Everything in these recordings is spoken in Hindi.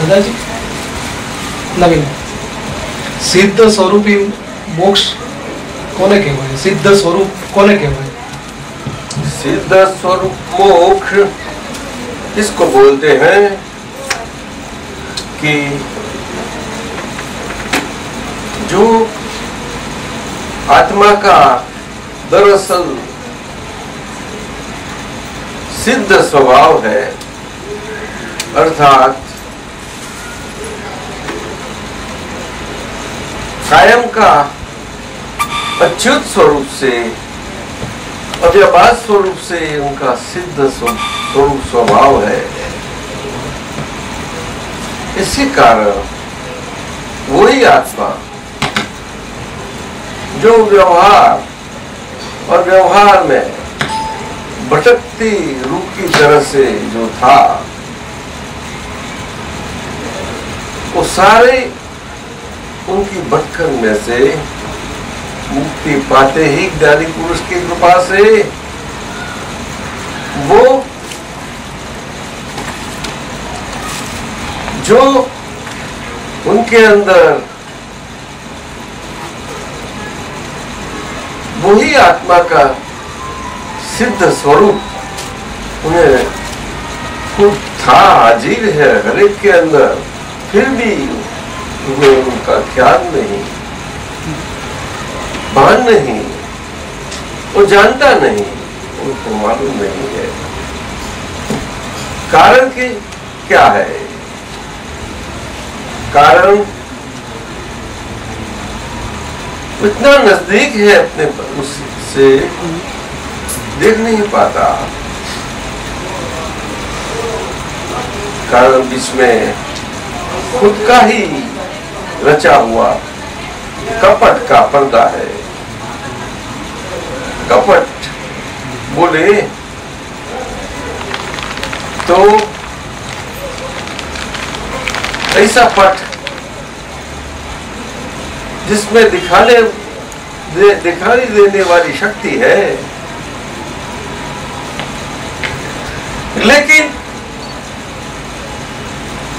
दादाजी नवीन सिद्ध स्वरूपी मोक्ष कोने कहेवाय? सिद्ध स्वरूप कोने कहेवाय? सिद्ध स्वरूप मोक्ष इसको बोलते हैं कि जो आत्मा का दरअसल सिद्ध स्वभाव है, अर्थात कायम का अच्युत स्वरूप से अव्यभास स्वरूप से उनका सिद्ध स्वरूप स्वभाव है। इसी कारण वही आत्मा जो व्यवहार और व्यवहार में भटकती रूह की तरह से जो था, वो सारे उनकी भटकन में से मुक्ति पाते ही ज्ञानी पुरुष की कृपा से वो जो उनके अंदर वही आत्मा का सिद्ध स्वरूप उन्हें खुद था, हाजिर है हर एक के अंदर, फिर भी उन्हें उनका ख्याल नहीं, भान नहीं, वो जानता नहीं, उनको मालूम नहीं है। कारण की क्या है? कारण इतना नजदीक है अपने उससे देख नहीं पाता। कारण बीच में खुद का ही रचा हुआ कपट का पर्दा है। कपट बोले तो ऐसा पट जिसमें दिखाई देने वाली शक्ति है, लेकिन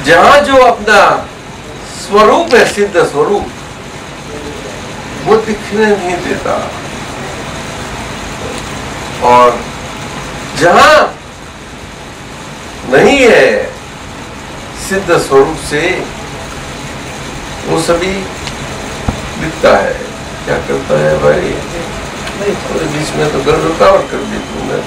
जहां जो अपना स्वरूप है, सिद्ध स्वरूप, वो दिखने नहीं देता। और जहां नहीं है सिद्ध स्वरूप से, वो सभी दिखता है। क्या करता है भाई? और बीच में तो गल रुकावट कर दी तुमने।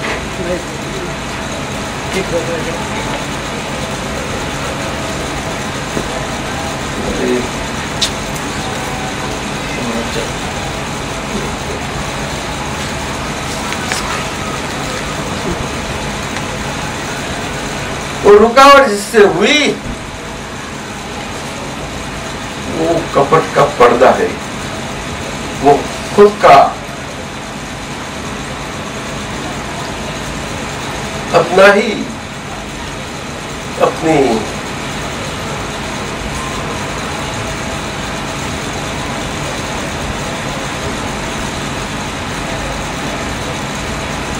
वो रुकावट जिससे हुई वो कपट का पर्दा है। वो खुद का अपना ही अपनी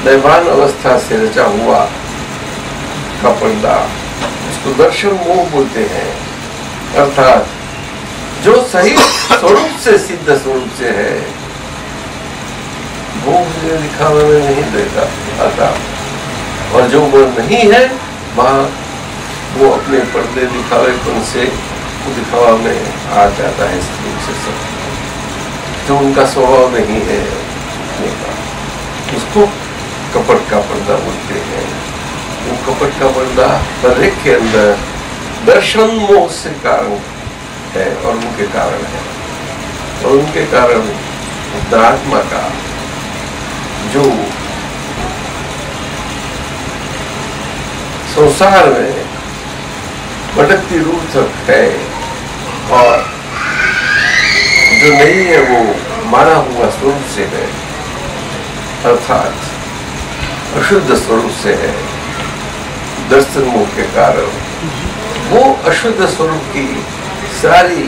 दैवान अवस्था से रचा हुआ का पर्दा, उसको दर्शन मोह बोलते हैं। अर्थात जो सही स्वरूप से, सिद्ध स्वरूप से है, वो मुझे दिखावे में नहीं देता आता, और जो वो नहीं है वहां वो अपने पर्दे दिखावेपन से वो दिखावा में आ जाता है। इस रूप से सब जो उनका स्वभाव नहीं है उसको कपट का पर्दा बोलते हैं। वो कपट का पर्दा हर एक के अंदर दर्शन मोह से कारण है और उनके कारण है। और उनके कारण आत्मा का जो संसार में भटकती रूह तक है और जो नहीं है वो माना हुआ स्वरूप से है, अर्थात अशुद्ध स्वरूप से है। दर्शन मोह के कारण वो अशुद्ध स्वरूप की सारी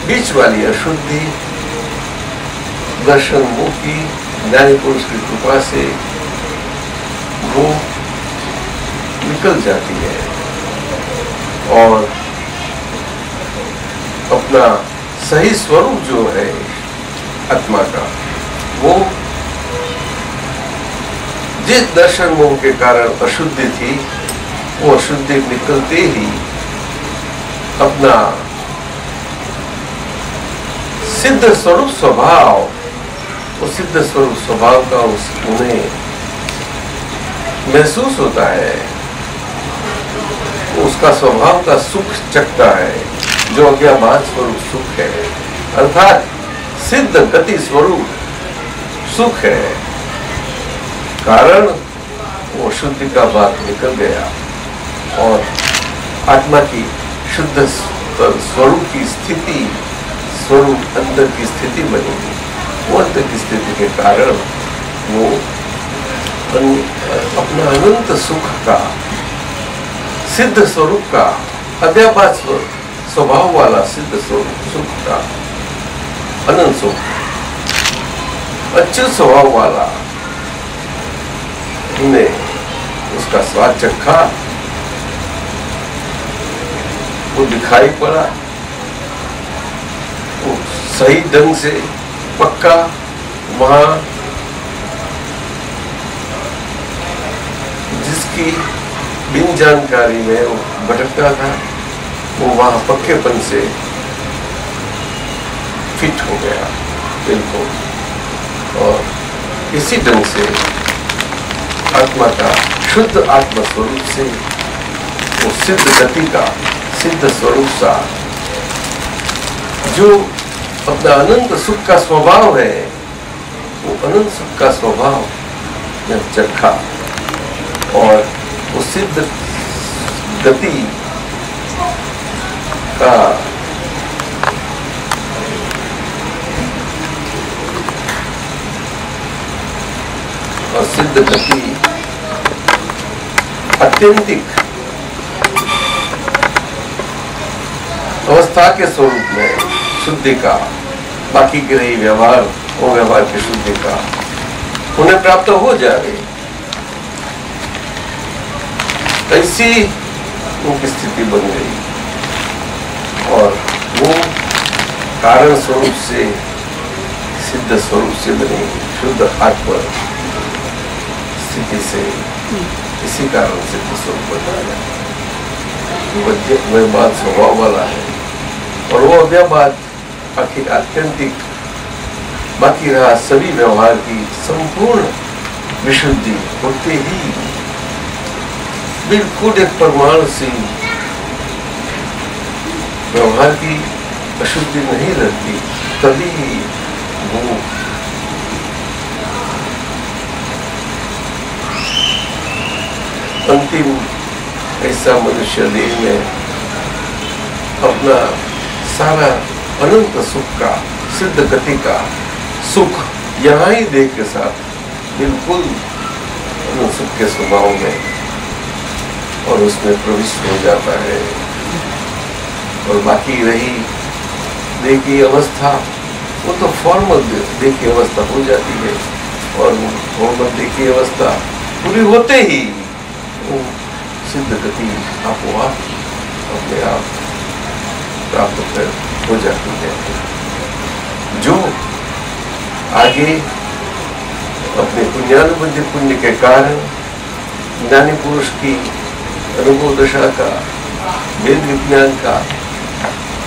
बीच वाली अशुद्धि दर्शन मोह की ज्ञानी पुरुष की कृपा से वो निकल जाती है और अपना सही स्वरूप जो है आत्मा का, वो जिस दर्शन मोह के कारण अशुद्धि थी, वो अशुद्धि निकलते ही अपना सिद्ध स्वरूप स्वभाव, वो सिद्ध स्वरूप स्वभाव का उन्हें महसूस होता है, उसका स्वभाव का सुख चखता है, जो अज्ञाबाद स्वरूप सुख है, अर्थात सिद्ध गति स्वरूप सुख है। कारण वो शुद्धि का बात निकल गया और आत्मा की शुद्ध स्वरूप की स्थिति, स्वरूप अंदर की स्थिति बनेगी। वो अंदर की स्थिति के कारण वो अपना अनंत सुख का, सिद्ध स्वरूप का, अव्यापात स्वभाव वाला सिद्ध स्वरूप सुख का, अनंत सुख, अच्युत स्वभाव वाला, उन्हें उसका स्वाद चखा, वो दिखाई पड़ा, वो सही ढंग से पक्का वहां जिसकी बिन जानकारी में वो भटकता था, वो वहां पक्केपन से फिट हो गया बिल्कुल। और इसी ढंग से आत्मा का, शुद्ध आत्मा स्वरूप से वो सिद्ध गति का, सिद्ध स्वरूप सा, जो अपना अनंत सुख का स्वभाव है, वो अनंत सुख का स्वभाव ने चखा और वो सिद्ध गति का और सिद्ध गति अत्यंतिक अवस्था के स्वरूप में शुद्धि का, बाकी के रही व्यवहार, वो व्यवहार की शुद्धि का उन्हें प्राप्त हो जाए, ऐसी उनकी स्थिति बन गई। और वो कारण स्वरूप से, सिद्ध स्वरूप से बनी शुद्ध आत्मा स्थिति से, इसी कारण सिद्ध स्वरूप बनाया। वह बात स्वभाव वाला है और वो अव्याबाद आखिर आत्यंतिक, बाकी रहा सभी व्यवहार की संपूर्ण विशुद्धि होते ही बिल्कुल एक परमाणु सी व्यवहार की अशुद्धि नहीं रहती, तभी वो अंतिम ऐसा मनुष्य देह में अपना सारा अनंत सुख का, सिद्ध गति का सुख यहाँ ही देह के साथ बिल्कुल अनंत सुख के स्वभाव में और उसमें प्रविष्ट हो जाता है। और बाकी रही देह की अवस्था, वो तो फॉर्मल देह की अवस्था हो जाती है और फॉर्मल देह की अवस्था पूरी होते ही वो सिद्ध गति आपोआप अपने आप प्राप्त हो जाती है। जो आगे अपने पुण्यानुबंधी पुण्य के कारण ज्ञानी पुरुष की अनुभव दशा का, वेद विज्ञान का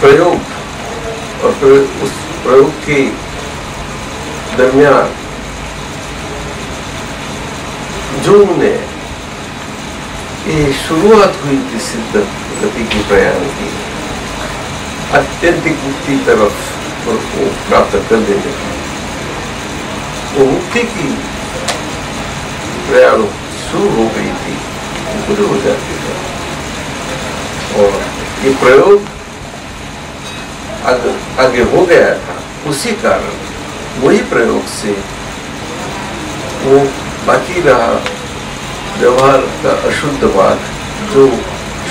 प्रयोग और उस प्रयोग के दरमियान जो उन्हें ये शुरुआत हुई थी सिद्ध गति की प्रयाण की, अत्यंतिक मुक्ति तरफ प्राप्त कर लेने की, वो मुक्ति की प्रयाण शुरू हो गई थी, पूरी हो जाती है। और ये प्रयोग आगे हो गया था, उसी कारण वही प्रयोग से वो बाकी रहा व्यवहार का अशुद्ध भाग, जो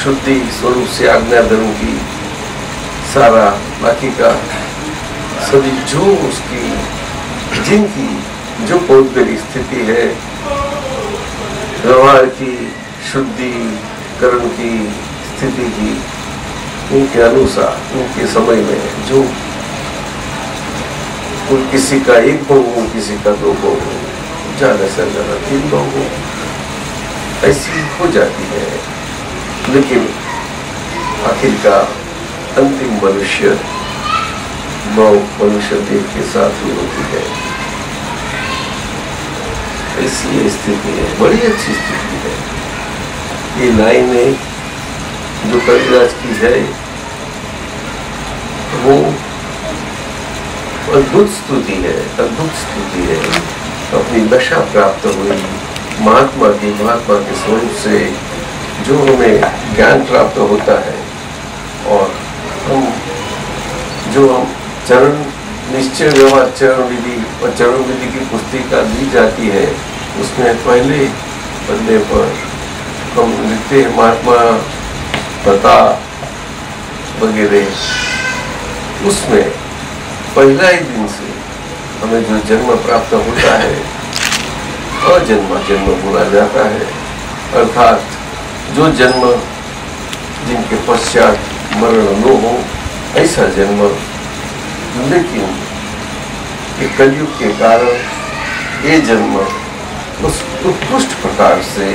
शुद्धि स्वरूप से आज्ञा धर्म की सारा बाकी का सभी जो उसकी जिनकी जो पौद्गलिक स्थिति है, व्यवहार की, शुद्धि करण की स्थिति की, उनके अनुसार उनके समय में जो किसी का 1 भाव हो, किसी का 2 भाव हो, ज्यादा से ज्यादा 3 भाव हो, ऐसी हो जाती है। लेकिन आखिरकार अंतिम मनुष्य मनुष्य देव के साथ ही होती है। ऐसी स्थिति है, बड़ी अच्छी स्थिति है। ये लाइनें जो कविराज की है वो अद्भुत स्तुति है, अद्भुत स्तुति है। अपनी दशा प्राप्त हुई महात्मा के स्वरूप से जो हमें ज्ञान प्राप्त होता है, और हम चरण निश्चय व्यवहार चरण विधि और चरण विधि की पुस्तिका दी जाती है, उसमें पहले पन्ने पर हम लिखते हैं महात्मा पता वगैरह। उसमें पहला ही दिन से हमें जो जन्म प्राप्त होता है, अजन्मा जन्म बोला जाता है, अर्थात जो जन्म जिनके पश्चात मरण न हो, ऐसा जन्म। लेकिन ये कलयुग के कारण ये जन्म उस उत्कृष्ट प्रकार से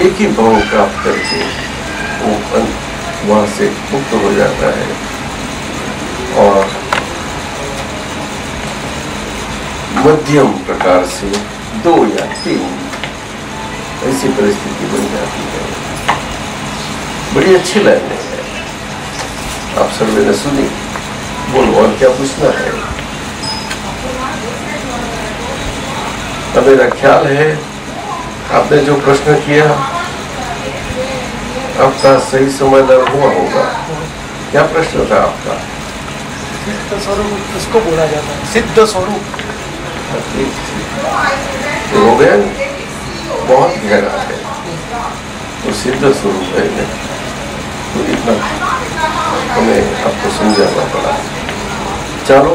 एक ही भाव प्राप्त करके वो वहां से मुक्त हो जाता है, और मध्यम प्रकार से 2 या 3 ऐसी परिस्थिति बन जाती है। बड़ी अच्छी लाइन है, आप सर्वे ने सुनी। बोलो और क्या पूछना है? अब मेरा ख्याल है आपने जो प्रश्न किया आपका सही समाधान हुआ होगा। क्या प्रश्न था आपका? सिद्ध स्वरूप किसको बोला जाता है? सिद्ध स्वरूप हो गया, बहुत गहरा है, तो सिद्ध स्वरूप है ना, तो इतना हमें आपको समझाना पड़ा। चलो,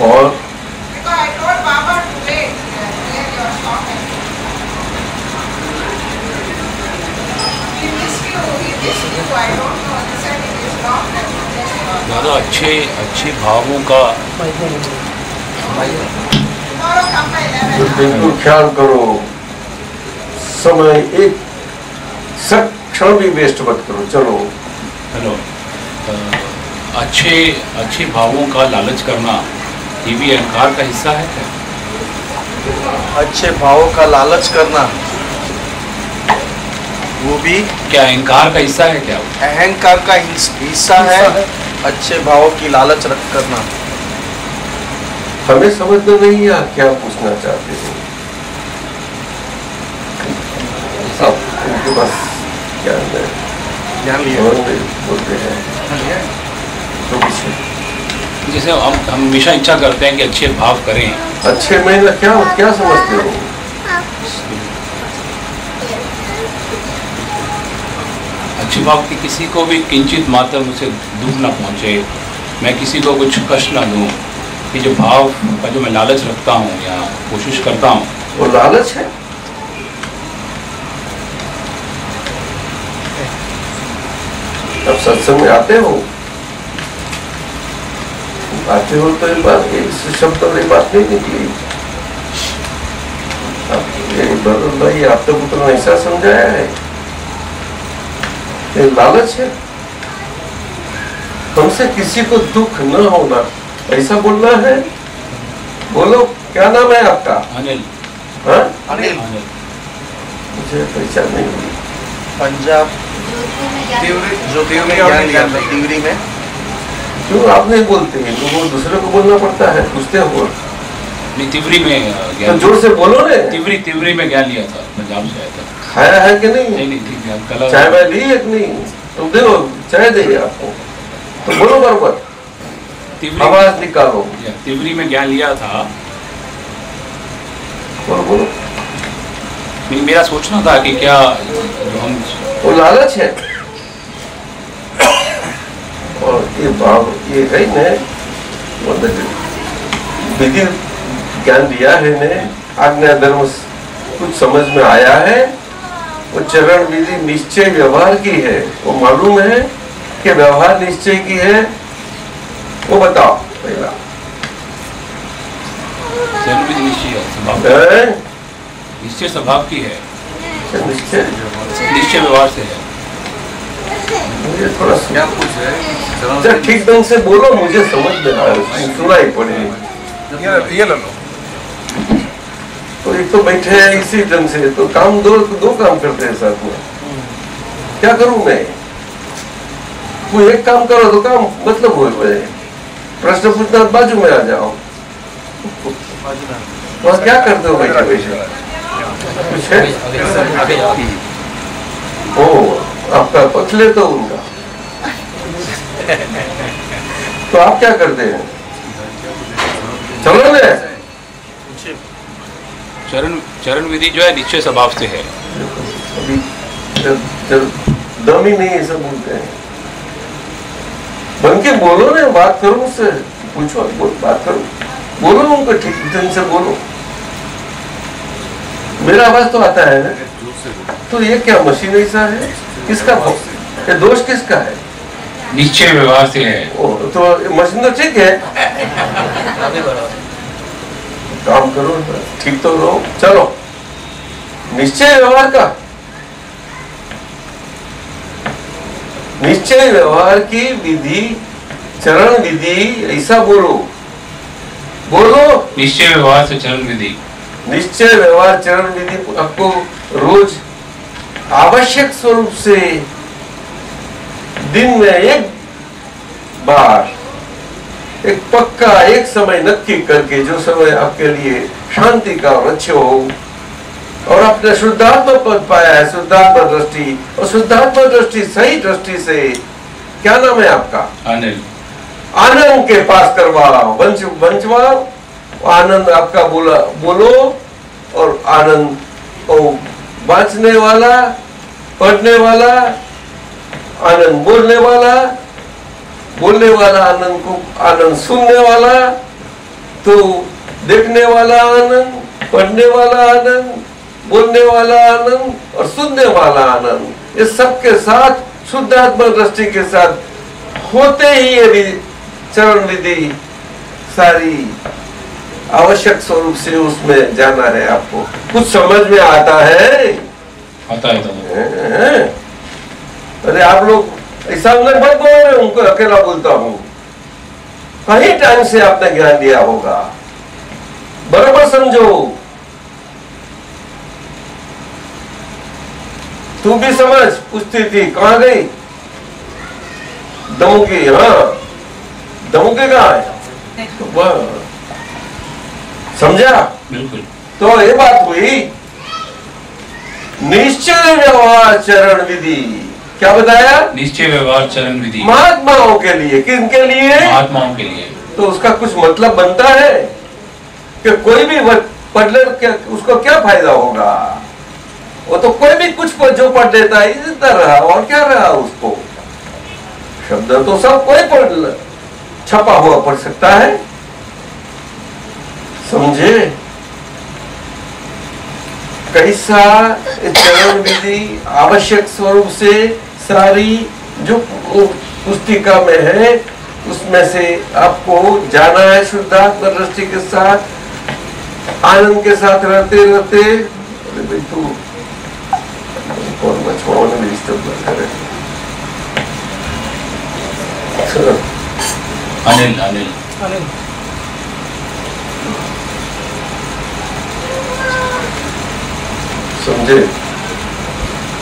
और दादा अच्छे भावों का बिल्कुल ख्याल करो, समय एक क्षण भी वेस्ट मत करो। चलो, हेलो, अच्छे भावों का लालच करना ये भी अहंकार का हिस्सा है क्या? अच्छे भावों का लालच करना वो भी क्या अहंकार का हिस्सा है क्या? अहंकार का हिस्सा है। अच्छे भावों की लालच रख करना हमें समझ में नहीं आ क्या पूछना चाहते हो। सब उनके पास ज्ञान लिया बोलते हैं तो पीछे, जैसे हम हमेशा इच्छा करते हैं कि अच्छे भाव करें। अच्छे में क्या समझते हो? अच्छे भाव की किसी को भी किंचित मात्र मुझसे दुख ना पहुंचे, मैं किसी को कुछ कष्ट ना दूं, कि जो भाव का जो मैं लालच रखता हूँ या कोशिश करता हूँ, वो लालच है। अब सत्संग में आते हो तो ये बात, इस शब्द वाली बात नहीं निकली। अब भाई आप तो पुत्र ऐसा समझाया है, ये लालच है। हमसे किसी को दुख न होना ऐसा बोलना है। बोलो, क्या नाम है आपका? अनिल। हाँ, अनिल। मुझे पहचान नहीं हुई। पंजाब तिवरी में क्यों आप नहीं बोलते हैं? तो वो दूसरे को बोलना पड़ता है, पूछते हो। नहीं, तिवरी में तो ज्ञान, जोर से बोलो ने। तिवरी में ज्ञान लिया था, पंजाब से आया था। खाया है कि नहीं? नहीं ठीक है, चाय मैं ली एक नहीं, तुम देखो चाय देंगे आपको, तो बोलो बराबर, आवाज निकालो। तिवरी में ज्ञान लिया था। बोलो। मेरा सोचना था कि क्या जो हम, वो लालच है, और ये भाव ये है ने विधि ज्ञान दिया है ने, आज्ञा धर्म कुछ समझ में आया है, वो चरण विधि निश्चय व्यवहार की है, वो मालूम है के व्यवहार निश्चय की है, वो बताओ पहला। निश्चय स्वभाव की है, निश्चय निश्चय व्यवहार से है। मुझे थोड़ा क्या पूछ रहे अच्छा ठीक ढंग से बोलो, मुझे समझ में आ रहा है, सुनाई पड़े। ये ले लो। तो एक तो बैठे हैं इसी ढंग से, तो काम दो काम करते हैं साथ में। क्या करूं मैं? कोई एक काम करो तो काम मतलब हो जाए, प्रश्न पूछना बाजू में आ जाओ। वहाँ क्या करते हो बैठे बैठे? कुछ है? ओ आपका पक्ष ले तो उनका, तो आप क्या करते हैं? चलो ने चरण विधि जो है निश्चय स्वभाव से है। अभी दम ही नहीं ऐसा बोलते हैं। बन के बोलो ना, बात करो उससे, पूछो, बात करो, बोलो उनको ठीक ढंग से बोलो। मेरा आवाज तो आता है ना, तो ये क्या मशीन ऐसा है? किसका ये दोष किसका है? निश्चय व्यवहार से है। ओ, तो मशीन तो ठीक है, काम करो ठीक तो रहो। चलो निश्चय व्यवहार का, निश्चय व्यवहार की विधि, चरण विधि, ऐसा बोलो, बोलो। निश्चय व्यवहार से चरण विधि, निश्चय व्यवहार चरण विधि आपको रोज आवश्यक स्वरूप से दिन में एक बार, एक पक्का एक समय नक्की करके, जो समय आपके लिए शांति का और अच्छे हो, और आपने शुद्धात्मा पद पाया है, शुद्धात्मा दृष्टि, और शुद्धात्मा दृष्टि सही दृष्टि से, क्या नाम है आपका? आनंद। आनंद के पास करवाओ, बंचवाओ, आनंद आपका बोलो, और आनंद बांचने वाला, पढ़ने वाला, आनंद बोलने वाला आनंद को, आनंद सुनने वाला, तो देखने वाला आनंद, पढ़ने वाला आनंद, बोलने वाला आनंद और सुनने वाला आनंद, ये सबके साथ शुद्धात्मा दृष्टि के साथ होते ही ये चरण विधि सारी आवश्यक स्वरूप से उसमें जाना है। आपको कुछ समझ में आता है? आता है। अरे आप लोग ऐसा मत बोलो, उनको अकेला बोलता हूं, कहीं टाइम से आपने ज्ञान दिया होगा, बराबर समझो। तू भी समझ, पूछती थी कहां गई दमुकी? हाँ, दमुकी कहाँ है? तो समझा? बिल्कुल। तो ये बात हुई निश्चय व्यवहार चरण विधि। क्या बताया? निश्चय व्यवहार चरण विधि महात्माओं के लिए। किनके लिए? महात्माओं के लिए। तो उसका कुछ मतलब बनता है कि कोई भी पढ़ ले, उसको क्या फायदा होगा? वो तो कोई भी कुछ जो पढ़ लेता है इतना रहा, और क्या रहा उसको? शब्द तो सब कोई छपा हुआ पढ़ सकता है, समझे? कैसा चरण विधि आवश्यक स्वरूप से सारी जो पुस्तिका में है उसमें से आपको जाना है शुद्धात्मा दृष्टि के साथ, आनंद के साथ रहते रहते। अरे भाई तू कौन मछुआरों ने डिस्टर्ब कर रहे? अनिल अनिल अनिल समझे?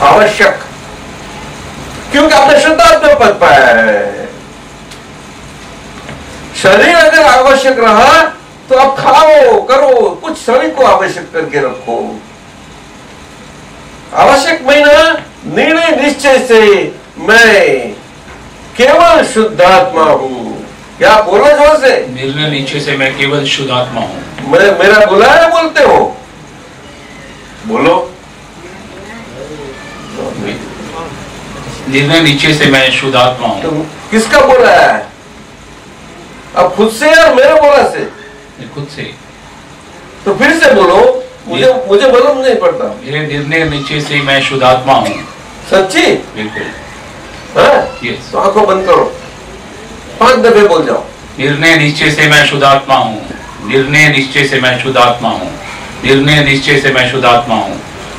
आवश्यक, क्योंकि आपने शुद्धात्मा पद पाया है। शरीर अगर आवश्यक रहा तो आप खाओ करो, कुछ शरीर को आवश्यक करके रखो। आवश्यक महीना निर्णय निश्चय से मैं केवल शुद्धात्मा हूं। क्या बोलो जोर से? निर्णय निश्चय से मैं केवल शुद्धात्मा हूं। मेरा बोला है, बोलते हो? बोलो। निर्णय निश्चय से मैं शुद्धात्मा हूं। तो किसका बोला है? अब खुद से या मेरे बोला से? खुद से। तो फिर से बोलो, मुझे मालूम नहीं पड़ता। मेरे निर्णय निश्चय से मैं शुद्धात्मा हूं। सच्ची? बिल्कुल। हाँ? Yes. तो आंखों बंद करो, 5 दफे बोल जाओ। निर्णय निश्चय से मैं शुद्ध आत्मा हूँ, निर्णय निश्चय से मैं शुद्ध आत्मा हूँ, निर्णय निश्चय से मैं शुद्ध आत्मा हूँ,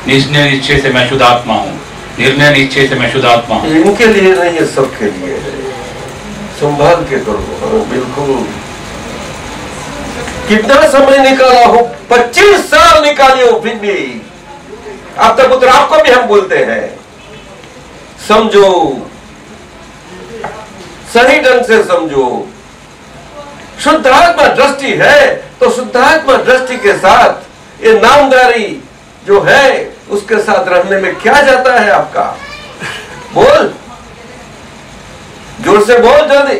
निर्णय निश्चय से मैं शुद्ध आत्मा हूँ, निर्णय निश्चय से मैं शुद्ध आत्मा हूँ। इनके लिए नहीं है, सबके लिए है। संभाल के करो। बिल्कुल। कितना समय निकाला हो? 25 साल निकाले हो, फिर भी आप तब पुत्र आपको भी हम बोलते हैं समझो, सही ढंग से समझो। शुद्धात्मा दृष्टि है तो शुद्धात्मा दृष्टि के साथ ये नामधारी जो है उसके साथ रहने में क्या जाता है आपका? बोल, जोर से बोल, जल्दी।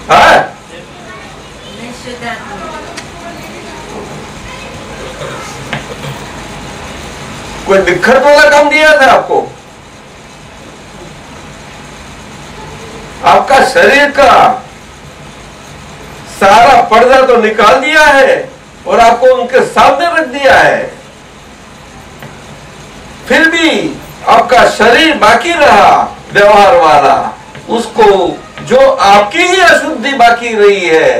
हाँ, कोई बिखर वाला काम दिया था आपको? आपका शरीर का सारा पर्दा तो निकाल दिया है और आपको उनके सामने रख दिया है, फिर भी आपका शरीर बाकी रहा व्यवहार वाला। उसको जो आपकी ही अशुद्धि बाकी रही है,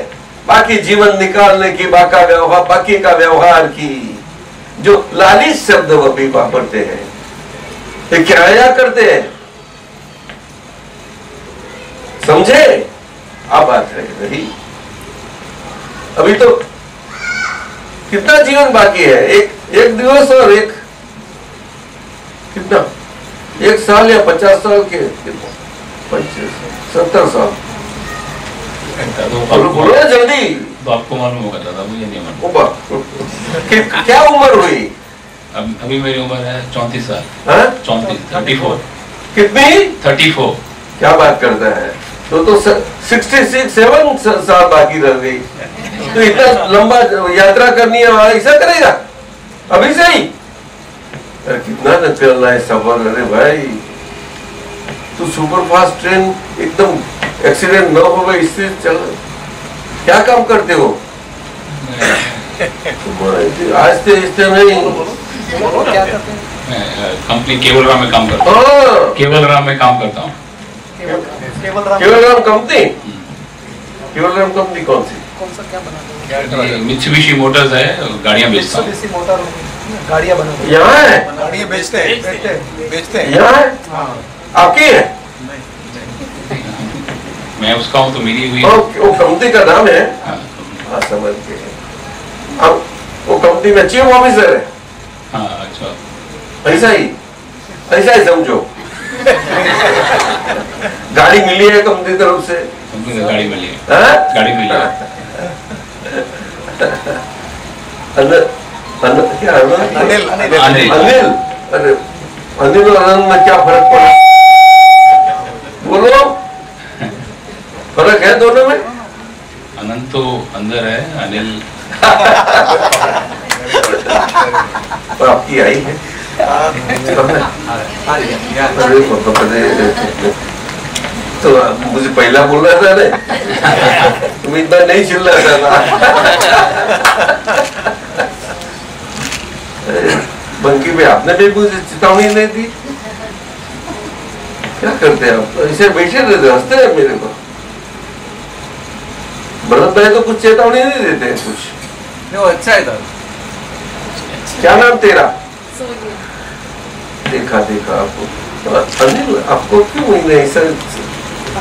बाकी जीवन निकालने की, बाकी का व्यवहार की, जो लालिश शब्द वो भी वापरते हैं, ये क्या करते हैं? समझे? अब बात रही, अभी तो कितना जीवन बाकी है? एक दिवस और एक कितना, 1 साल या 50 साल के, 70 साल। बोलो ना जल्दी। तो आपको मालूम होगा दादा, मुझे नहीं मालूम। क्या उम्र हुई? अभी मेरी उम्र है 34 साल। 34। कितनी? 34। क्या बात करता है? तो 67 साल बाकी रह गई। तो इतना लंबा यात्रा करनी है, ऐसा करेगा अभी से ही? अरे कितना न चल रहा है सफर। अरे भाई, तू सुपरफास्ट ट्रेन एकदम एक्सीडेंट न हो गए इससे चल, क्या काम करते हो? आस्ते आस्ते नहीं। क्या करते हैं? कंपनी केवलराम में काम करता हूँ। केवलराम में काम करता हूँ। केवलराम कंपनी? केवलराम कंपनी कौन सी? कौन सा क्या बनाते हो? मित्सुबिशी मोटर्स है, गाड़ियाँ बेचता हूँ। मित्सुबिशी मोटर गाड़ियाँ बनाते हैं। यहाँ है? गाड़ियाँ बेचते हैं। यहाँ है? आपकी है? मैं उसका हूँ तो मेरी हुई। वो कंपनी का नाम है? हाँ, समझ गए। अब वो कंपनी में चीफ ऑफिसर है? हाँ, अच्छा। ऐसा ही समझो। गाड़ी मिली है कंपनी तरफ से? कंपनी से गाड़ी मिली है। गाड़ी मिली है। क्या अनिल। अरे अनिल और अनंत में क्या फर्क पड़ा? बोलो, फर्क है दोनों में? अनंत तो अंदर है, अनिल आपकी आई है। तो मुझे पहला बोल रहा था ना, तुम इतना नहीं चिल्ला था। बंकी में आपने भी मुझे चेतावनी नहीं दी। क्या करते हैं आप? ऐसे बैठे रहते, हंसते हैं मेरे को। भरत भाई तो कुछ चेतावनी नहीं देते हैं कुछ। वो अच्छा है। क्या नाम तेरा? देखा आपको। अनिल, आपको क्यों मिले? ऐसा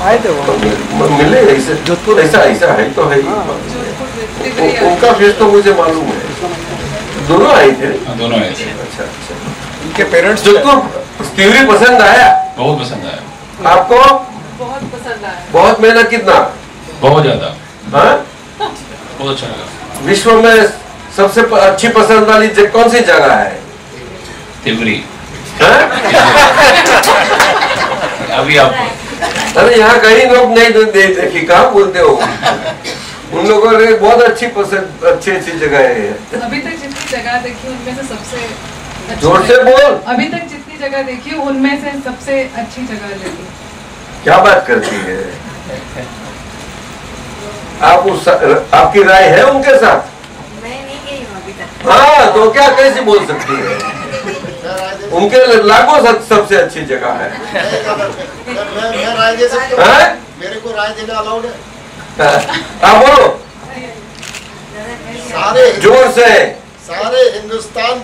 आए थे वो मिले ऐसे जोधपुर? ऐसा है तो है। उनका फेस तो मुझे मालूम है। दोनों आए थे? दोनों आए थे। अच्छा। उनके पेरेंट्स जोधपुर तीव्री पसंद आया? बहुत पसंद आया। आपको? बहुत पसंद आया। बहुत मेहनत? कितना? बहुत ज्यादा। हाँ, बहुत अच्छा लगा। विश्व में सबसे अच्छी पसंद वाली कौन सी जगह है? तिमरी। अभी आप, अरे यहाँ कहीं लोग नहीं देखी, कहाँ बोलते हो? उन लोगों ने बहुत अच्छी जगह है। अभी तक जितनी जगह देखी उनमें से सबसे जोर से बोल। अभी तक जितनी जगह देखी उनमें से सबसे अच्छी जगह लगी। क्या बात करती है आप? आपकी राय है उनके साथ? मैं नहीं गई हूँ अभी तक। हाँ, तो क्या कैसे बोल सकती है? उनके लिए लागो सबसे अच्छी जगह है। मैं राय दे सकता हूँ? मेरे को राय देना अलाउड है? आप बोलो सारे जोर से। सारे हिंदुस्तान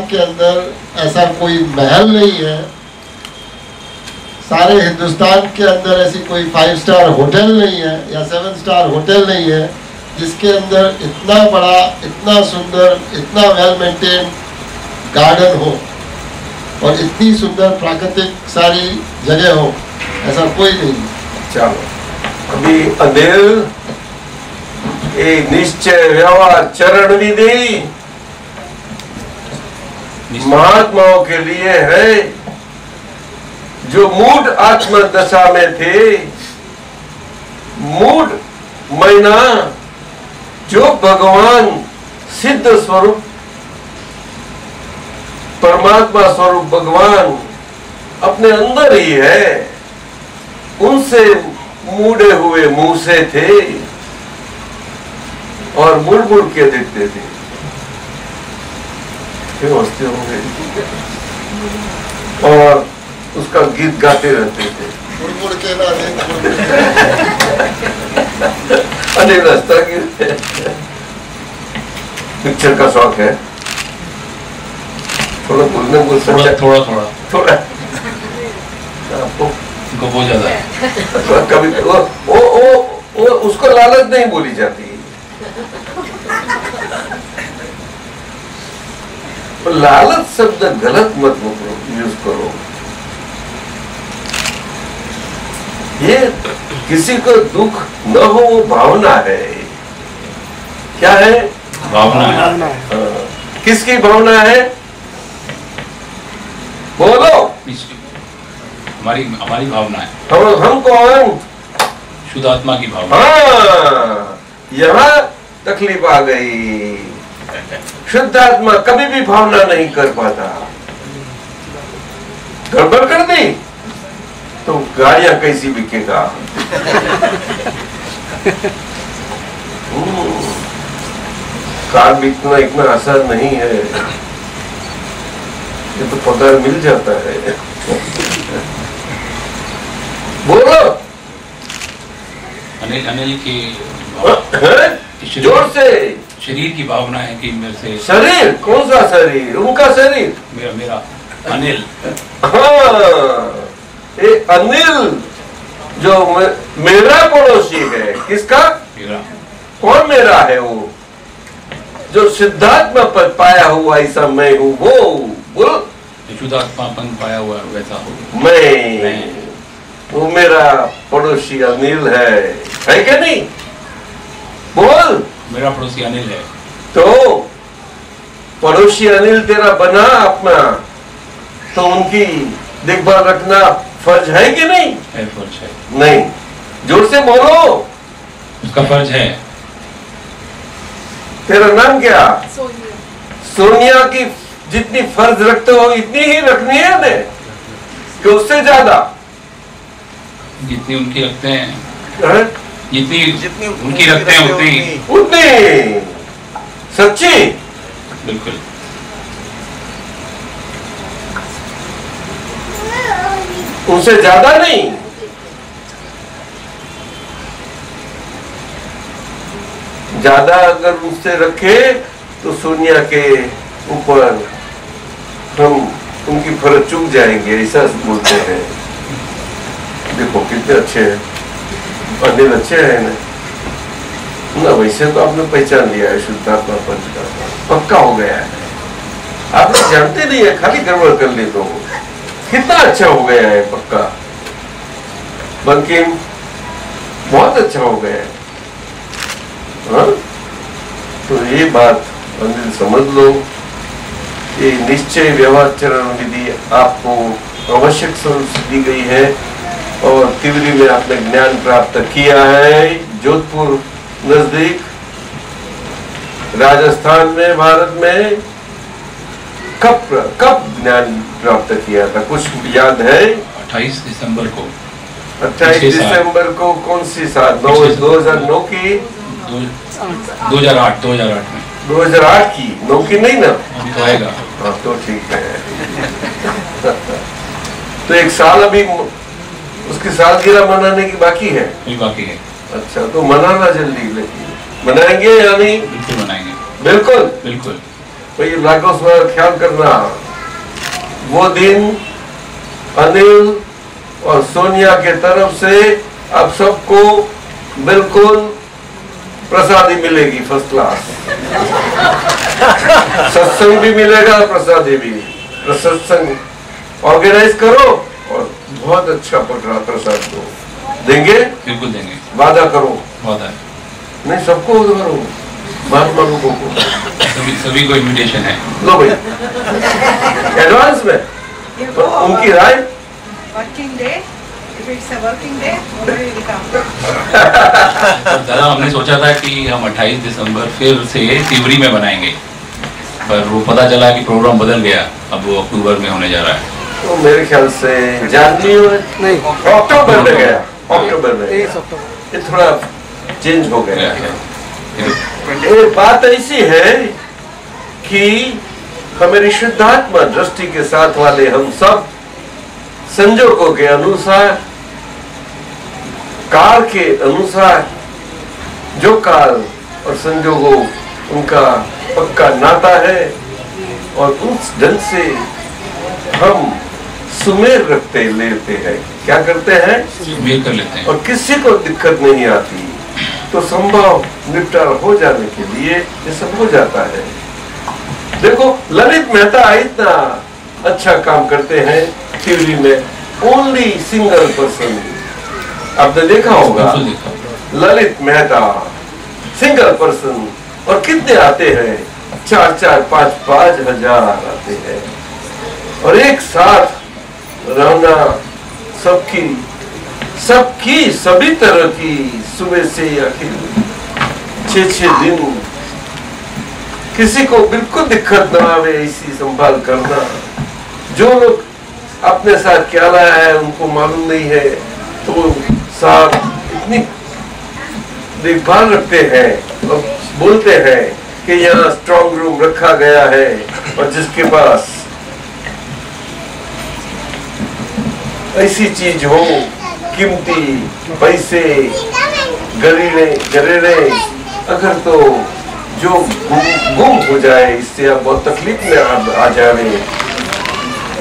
के अंदर ऐसा कोई महल नहीं है, सारे हिंदुस्तान के अंदर ऐसी कोई 5 स्टार होटल नहीं है या 7 स्टार होटल नहीं है जिसके अंदर इतना बड़ा, इतना सुंदर, इतना वेल मेंटेन गार्डन हो और इतनी सुंदर प्राकृतिक सारी जगह हो, ऐसा कोई नहीं। चलो अभी अनिल ये निश्चय व्यवहार चरण विधि महात्माओं के लिए है जो मूढ़ आत्म दशा में थे, मूढ़ महीना जो भगवान सिद्ध स्वरूप परमात्मा स्वरूप भगवान अपने अंदर ही है, उनसे मूढ़े हुए मुंह से थे और मुड़ मुड़ के देखते थे। क्यों हंसते होंगे? और उसका गीत गाते रहते थे। मुड़ मुड़ के ना अरे रास्ता पिक्चर का शौक है, थोड़ा बोलने बोल सकते, थोड़ा आपको बहुत ज्यादा है। कभी वो उसको लालच नहीं बोली जाती, लालच शब्द गलत मत यूज करो। ये किसी को दुख न हो वो भावना है। क्या है? भावना है। किसकी भावना है? बोलो। हमारी भावना है। हम कौन? शुद्ध आत्मा की भावना। हाँ, यहाँ तकलीफ आ गई। शुद्ध आत्मा कभी भी भावना नहीं कर पाता। गड़बड़ कर दी तो गाड़ियां कैसी बिकेगा? कार बिकना इतना आसान नहीं है, ये तो पगार मिल जाता है। बोलो। अनिल की जोर से। शरीर की भावना है कि मेरे से। शरीर? कौन सा शरीर? उनका शरीर? मेरा अनिल। हाँ, ये अनिल जो मेरा पड़ोसी है। किसका? मेरा। कौन मेरा है? वो जो सिद्धात्मा पद पाया हुआ ऐसा मैं हूँ, वो बोल। शुद्धात्मापन पाया हुआ वैसा हो मैं। वो मेरा पड़ोसी अनिल है क्या नहीं? बोल। मेरा पड़ोसी अनिल है। तो पड़ोसी अनिल तेरा बना अपना, तो उनकी देखभाल रखना फर्ज है कि नहीं? है, फर्ज है। नहीं, जोर से बोलो। उसका फर्ज है। तेरा नाम क्या? सोनिया। सोनिया की जितनी फर्ज रखते हो इतनी ही रखनी है ने, कि उससे ज्यादा? जितनी उनकी रखते हैं, है? जितनी उनकी रखते हैं उतनी सच्ची? बिल्कुल। उनसे ज्यादा नहीं। ज्यादा अगर उससे रखे तो सोनिया के ऊपर हम उनकी फर्ज चूक जाएंगे, ऐसा बोलते हैं। देखो कितने अच्छे हैं, अनिल अच्छे हैं ना? वैसे तो आपने पहचान लिया है शुद्धात्मा पंच का, पक्का हो गया है। आप लोग जानते नहीं है, खाली गड़बड़ कर ले तो कितना अच्छा हो गया है। पक्का बंकिम बहुत अच्छा हो गया है। हाँ? तो ये बात अनिल समझ लो, ये निश्चय व्यवहार चरण विधि आपको आवश्यक स्वरूप से दी गई है और तिवरी में आपने ज्ञान प्राप्त किया है। जोधपुर नजदीक राजस्थान में, भारत में कब ज्ञान प्राप्त किया था? कुछ याद है? 28 दिसंबर को। 28 दिसंबर को कौन सी साल? 2009 की 2008 में 2008 की 9 की नहीं ना? तो आएगा। हाँ तो ठीक है। तो एक साल अभी उसकी सालगिरह मनाने की बाकी है। बाकी है। अच्छा तो मनाना जल्दी, लेकिन मनाएंगे या नहीं? बिल्कुल मनाएंगे। बिल्कुल बिल्कुल। तो ये लागोस वाला ख्याल करना, वो दिन अनिल और सोनिया के तरफ से आप सबको बिल्कुल प्रसादी मिलेगी, फर्स्ट क्लास। सत्संग भी मिलेगा, प्रसादी भी। सत्संग ऑर्गेनाइज करो और बहुत अच्छा प्रसाद दो। देंगे? बिल्कुल देंगे। वादा करो। वादा है। नहीं सबको करो, महात्मा लोगों को, सभी को इनविटेशन है। लो भाई एडवांस में। तो उनकी राय working day, if it's a working day, nobody will come. दादा हमने सोचा था कि हम 28 दिसंबर फिर से तिवरी में बनाएंगे, पर वो पता चला कि प्रोग्राम बदल गया, अब वो अक्टूबर में होने जा रहा है। तो मेरे ख्याल से जनवरी में, अक्टूबर में गया, अक्टूबर में ये थोड़ा चेंज हो गया है। ये बात ऐसी है कि हमारी शुद्धात्मा दृष्टि के साथ वाले हम सब संजोगों के अनुसार, काल के अनुसार, जो काल और संजोगों उनका पक्का नाता है, और उस ढंग से हम सुमेर रखते लेते हैं। क्या करते हैं? सुमेर कर लेते हैं। और किसी को दिक्कत नहीं आती, तो संभव निपटारा हो जाने के लिए ये सब हो जाता है। देखो ललित मेहता इतना अच्छा काम करते हैं थियोरी में, ओनली सिंगल पर्सन। आपने देखा होगा ललित मेहता सिंगल पर्सन, और कितने आते हैं? 4-4, 5-5 हजार आते हैं, और एक साथ रहना सबकी सभी तरह की, सुबह से आखिर 6-6 दिन, किसी को बिल्कुल दिक्कत ना आवे इसी संभाल करना। जो लोग अपने साथ क्या लाया है उनको मालूम नहीं है, तो साथ इतनी देखभाल रखते हैं और बोलते हैं कि यहाँ स्ट्रॉन्ग रूम रखा गया है, और जिसके पास ऐसी चीज हो, कीमती पैसे, गरीरे, अगर तो जो गुम हो जाए, इससे आप बहुत तकलीफ में आ जाए,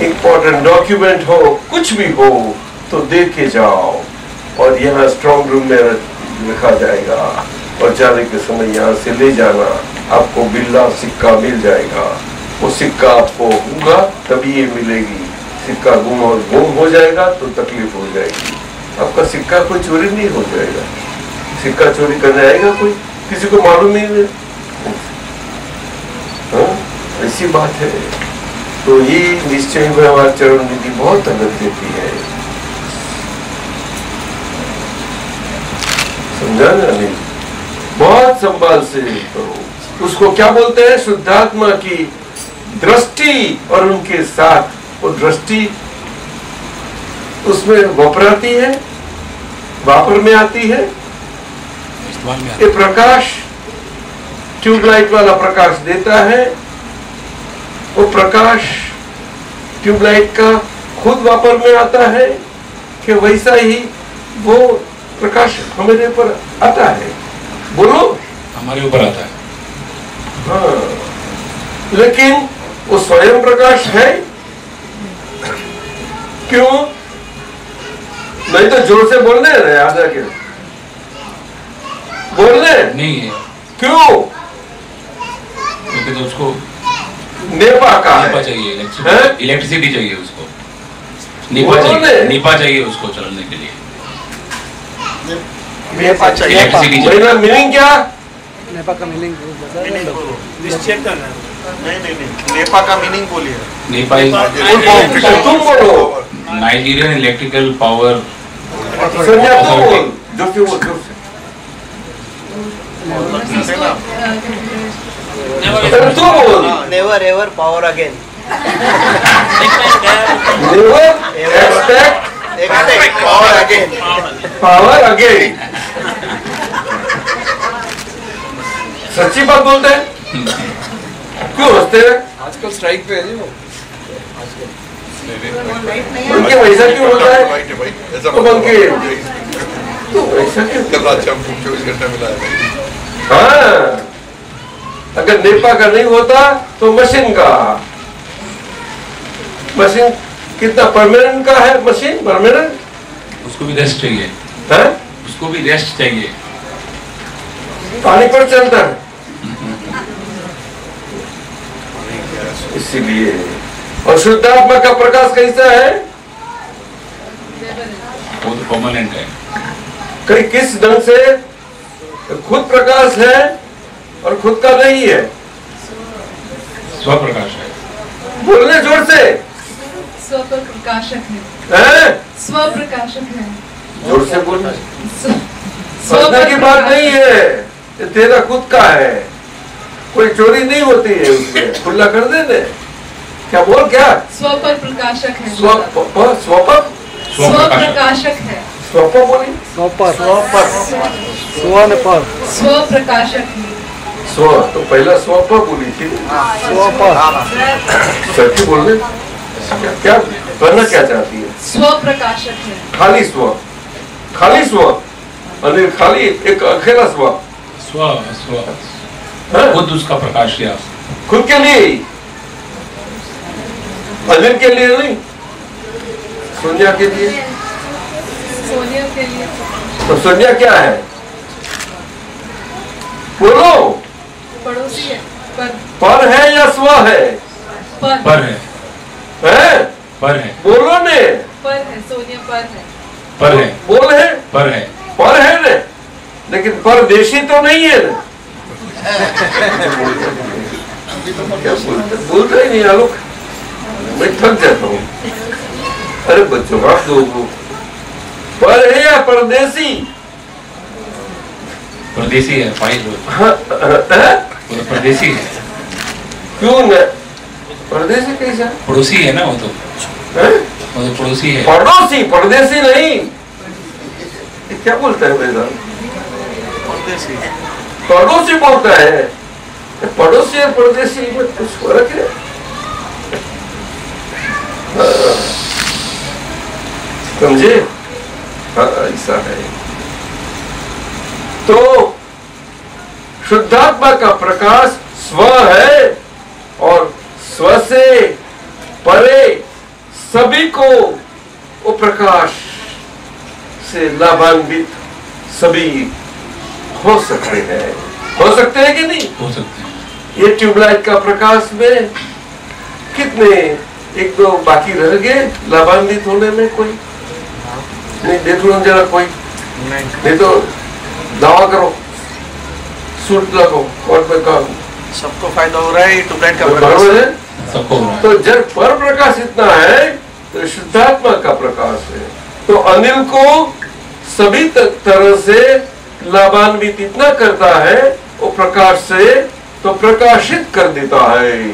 इंपॉर्टेंट डॉक्यूमेंट हो, कुछ भी हो, तो दे के जाओ, और यहाँ स्ट्रॉन्ग रूम में रखा जाएगा, और जाने के समय यहाँ से ले जाना, आपको बिल्ला सिक्का मिल जाएगा। वो सिक्का आपको होगा तभी ये मिलेगी, सिक्का गुम हो जाएगा तो तकलीफ हो जाएगी। आपका सिक्का कोई चोरी नहीं हो जाएगा, सिक्का चोरी करने आएगा कोई, किसी को मालूम नहीं है। ऐसी बात है। तो ये निश्चय व्यवहार चरण नीति बहुत अलग देती है, समझा ना? नहीं, बहुत संभाल से करो। उसको क्या बोलते हैं? शुद्धात्मा की दृष्टि, और उनके साथ वो दृष्टि उसमें वपराती है, वापर में आती है। ये प्रकाश ट्यूबलाइट वाला प्रकाश देता है, वो प्रकाश ट्यूबलाइट का खुद वापर में आता है, कि वैसा ही वो प्रकाश हमारे ऊपर आता है। बोलो, हमारे ऊपर आता है। हाँ, लेकिन वो स्वयं प्रकाश है क्यों? नहीं तो जोर से बोलने रहे आजा के बोलने नहीं है। क्यों? क्योंकि तो उसको नेपा का है, चाहिए, इलेक्ट्रिसिटी चाहिए उसको, नीपा चाहिए उसको चलने के लिए। नेपा चाहिए। मेरा मीनिंग क्या? नेपा का मीनिंग नहीं, नेपा का मीनिंग बोलिए। नेपा तुम बोलो। नाइजीरियन इलेक्ट्रिकल पावर संजय तुम बोल, जो क्यों बोल तू बोल। Never ever power again. Never expect power again. सच्ची बात बोलते हैं, क्यों हंसते हैं? आजकल स्ट्राइक पे है जी वो। उनके वैसा क्यों होता है? तो उनके वैसा क्यों? अच्छा 24 घंटा मिला है। हाँ, अगर नेपा का नहीं होता तो मशीन का। मशीन कितना परमानेंट का है? मशीन परमानेंट, उसको भी रेस्ट चाहिए है? उसको भी रेस्ट चाहिए। पानी पर चलता है इसीलिए। और शुद्धात्मा का प्रकाश कैसा है? वो तो परमानेंट है। कहीं किस ढंग से खुद प्रकाश है और खुद का नहीं है। स्वप्रकाश है। बोलने जोर से। स्वप्रकाशक है। हैं? स्वप्रकाशक है। जोर से बोलना। सोचने की बात नहीं है, ये तेरा खुद का है, कोई चोरी नहीं होती है उसमें, खुला कर देने। क्या बोल? क्या स्वपर प्रकाशक है। स्वप्रकाशक है। स्वप बोली। स्वप्रकाशक है। स्व तो पहला स्वप बोली थी। सच्ची बोलने क्या करना क्या चाहती है? स्वप्रकाशक है। खाली स्व, खाली स्व, अनिल खाली एक अकेला स्व। स्व स्व हाँ? खुद उसका प्रकाश लिया। खुद के लिए, अनिल के लिए नहीं, सोनिया के लिए। सोनिया के लिए। तो सोनिया क्या है? बोलो। पड़ोसी है। पर है या स्व है? पर है। हैं? पर है। बोलो ने। पर है। सोनिया पर है। पर है। बोल है। पर है। पर है ने, लेकिन परदेशी तो नहीं है ना। क्या बोलते ही नहीं आलोक, मैं थक जाता हूँ। अरे बच्चों आप दो पर है या परदेसी? परदेसी है। फाइल परदेसी है। क्यों न? परदेसी कैसा? पड़ोसी है ना वो तो। है? वो तो पड़ोसी है। पड़ोसी, परदेसी नहीं। क्या बोलता है मेरा? पड़ोसी बोलता है। पड़ोसी और परदेसी में कुछ फर्क है? समझे? हाँ, ऐसा है। तो शुद्धात्मा का प्रकाश स्व है और स्व से परे सभी को वो प्रकाश से लाभान्वित सभी हो सकते हैं। हो सकते हैं कि नहीं? हो सकते हैं। ये ट्यूबलाइट का प्रकाश में कितने एक दो बाकी रह गए लाभान्वित होने में? कोई नहीं? देख लो जरा कोई नहीं तो दावा करो, सूट लगो और मैं काम। सबको फायदा हो रहा है ट्यूबलाइट का बराबर है। सबको हो रहा है। तो जब पर प्रकाश इतना है तो शुद्धात्मा का प्रकाश है, तो अनिल को सभी तरह से लाभान्वित इतना करता है वो प्रकाश से, तो प्रकाशित कर देता है।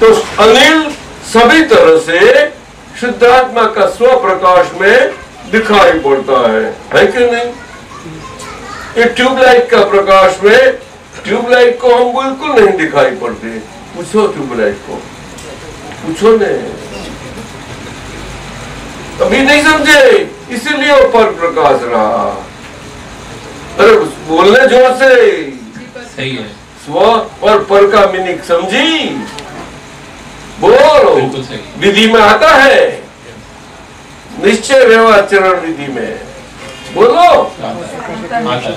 तो अनिल सभी तरह से शुद्धात्मा का स्व प्रकाश में दिखाई पड़ता है कि नहीं? ये ट्यूबलाइट का प्रकाश में ट्यूबलाइट को हम बिल्कुल नहीं दिखाई पड़ते। पूछो ट्यूबलाइट को, पूछो ने, अभी नहीं समझे, इसीलिए वो पर प्रकाश रहा। अरे बोलने जोर से। सही है। स्व और पर का मीनिंग समझी? बोलो। बिल्कुल सही। विधि में आता है, निश्चय व्यवहार चरण विधि में बोलो। आता है।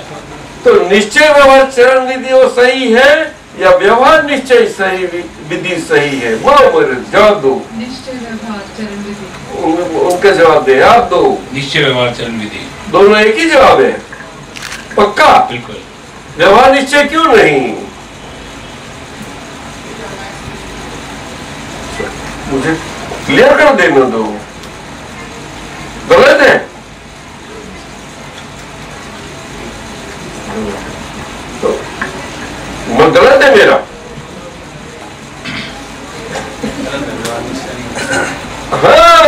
तो निश्चय व्यवहार चरण विधि वो सही है या व्यवहार निश्चय सही विधि सही है? बोलो मेरे जवाब दो। निश्चय व्यवहार चरण विधि। उनका जवाब दे, आप दो। निश्चय व्यवहार चरण विधि। दोनों एक ही जवाब है? पक्का? बिल्कुल। व्यवहार निश्चय क्यों नहीं? मुझे क्लियर कर देना दो। गलत है तो मैं गलत है मेरा? हाँ,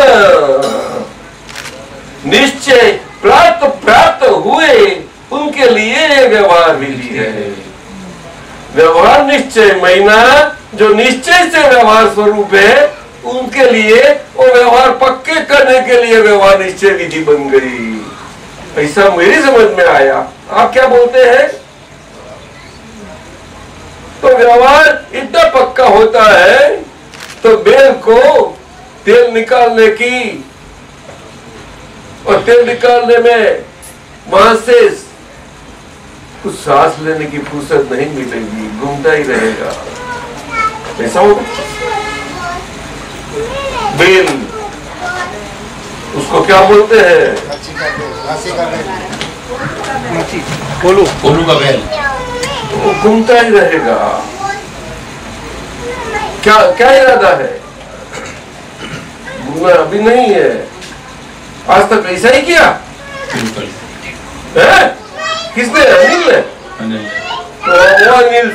निश्चय प्राप्त हुए उनके लिए व्यवहार विधि है। व्यवहार निश्चय महीना जो निश्चय से व्यवहार स्वरूप है, उनके लिए वो व्यवहार पक्के करने के लिए व्यवहार निश्चय विधि बन गई। ऐसा मेरी समझ में आया। आप क्या बोलते हैं? तो व्यवहार इतना पक्का होता है तो बेल को तेल निकालने की और तेल निकालने में वहां से कुछ सांस लेने की फुर्सत नहीं मिलेगी, घूमता ही रहेगा। ऐसा होगा। बेल उसको क्या बोलते हैं? कोलू का बेल। वो घूमता ही रहेगा। क्या क्या इरादा है? घूमना अभी नहीं है। आज तक ऐसा ही किया है? किसने? अनिल ने। तो वो अनिल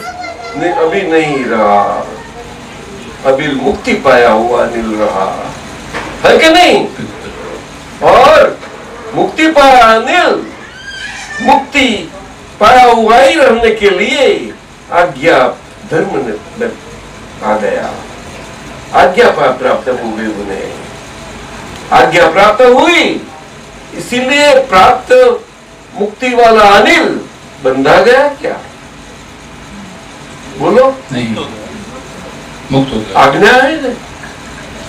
अभी नहीं रहा, अभी मुक्ति पाया हुआ अनिल रहा है कि नहीं? और मुक्ति पाया अनिल मुक्ति पाया हुआ ही रहने के लिए आज्ञा धर्म में आ गया। आज्ञा प्राप्त हो गई उन्हें, आज्ञा प्राप्त हुई, इसीलिए प्राप्त मुक्ति वाला अनिल बंधा गया। क्या बोलो? नहीं, मुक्त हो गया। आज्ञा है ना?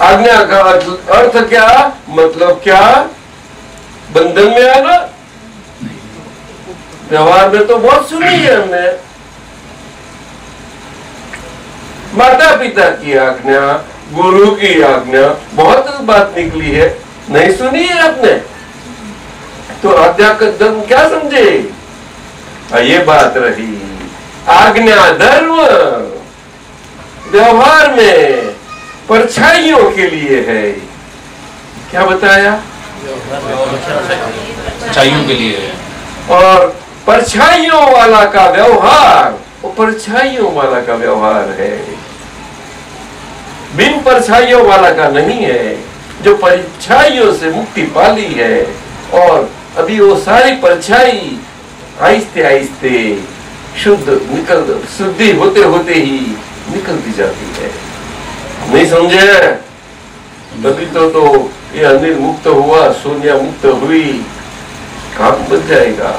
आज्ञा का अर्थ क्या, मतलब क्या? बंधन में आना। व्यवहार में तो बहुत सुनी है हमने, माता पिता की आज्ञा, गुरु की आज्ञा, बहुत बात निकली है, नहीं सुनी है आपने? तो आज्ञा का धर्म क्या समझे? ये बात रही। आज्ञा धर्म व्यवहार में परछाइयों के लिए है। क्या बताया? परछाइयों के लिए है। और परछाइयों वाला का व्यवहार वो परछाइयों वाला का व्यवहार है, बिन परछाइयों वाला का नहीं है। जो परछाइयों से मुक्ति पाली है और अभी वो सारी परछाई आहिस्ते आहिस्ते शुद्ध निकल शुद्धि होते होते ही निकलती जाती है। नहीं समझे? तभी तो ये अनिल मुक्त हुआ, सोनिया मुक्त हुई, काम बन जाएगा।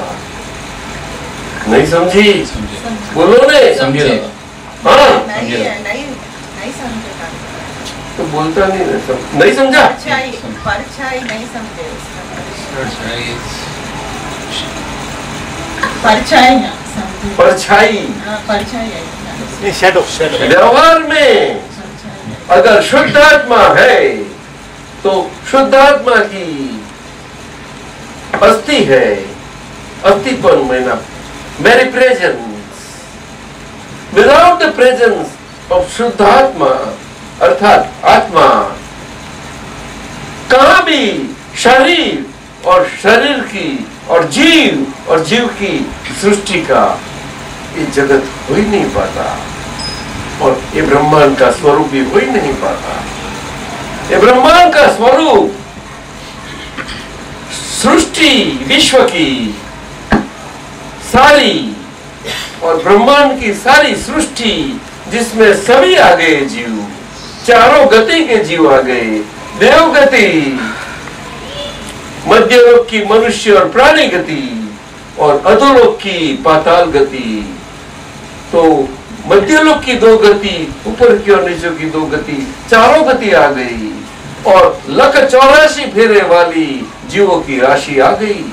नहीं समझी? बोलो ने समझिए। हाँ नहीं समझेगा तो बोलता नहीं ना, नहीं समझा? परछाई नहीं समझे। परछाई ना समझे। परछाई परछाई व्यवहार में अगर शुद्ध आत्मा है तो शुद्ध आत्मा की अस्थि है, अस्थिपन में ना, मेरी presence, without the presence of शुद्ध आत्मा अर्थात आत्मा, कहां भी शरीर और शरीर की और जीव की सृष्टि का ये जगत हो ही नहीं पाता और ये ब्रह्मांड का स्वरूप भी हो ही नहीं पाता। ये ब्रह्मांड का स्वरूप सृष्टि विश्व की सारी और ब्रह्मांड की सारी सृष्टि जिसमें सभी आ गए जीव, चारों गति के जीव आ गए, देव गति, मध्यलोक की मनुष्य और प्राणी गति और अधोलोक की पाताल गति। तो मध्यलोक की दो गति, ऊपर की और नीचे की दो गति, चारों गति आ गई और 184 फेरे वाली जीवों की राशि आ गई।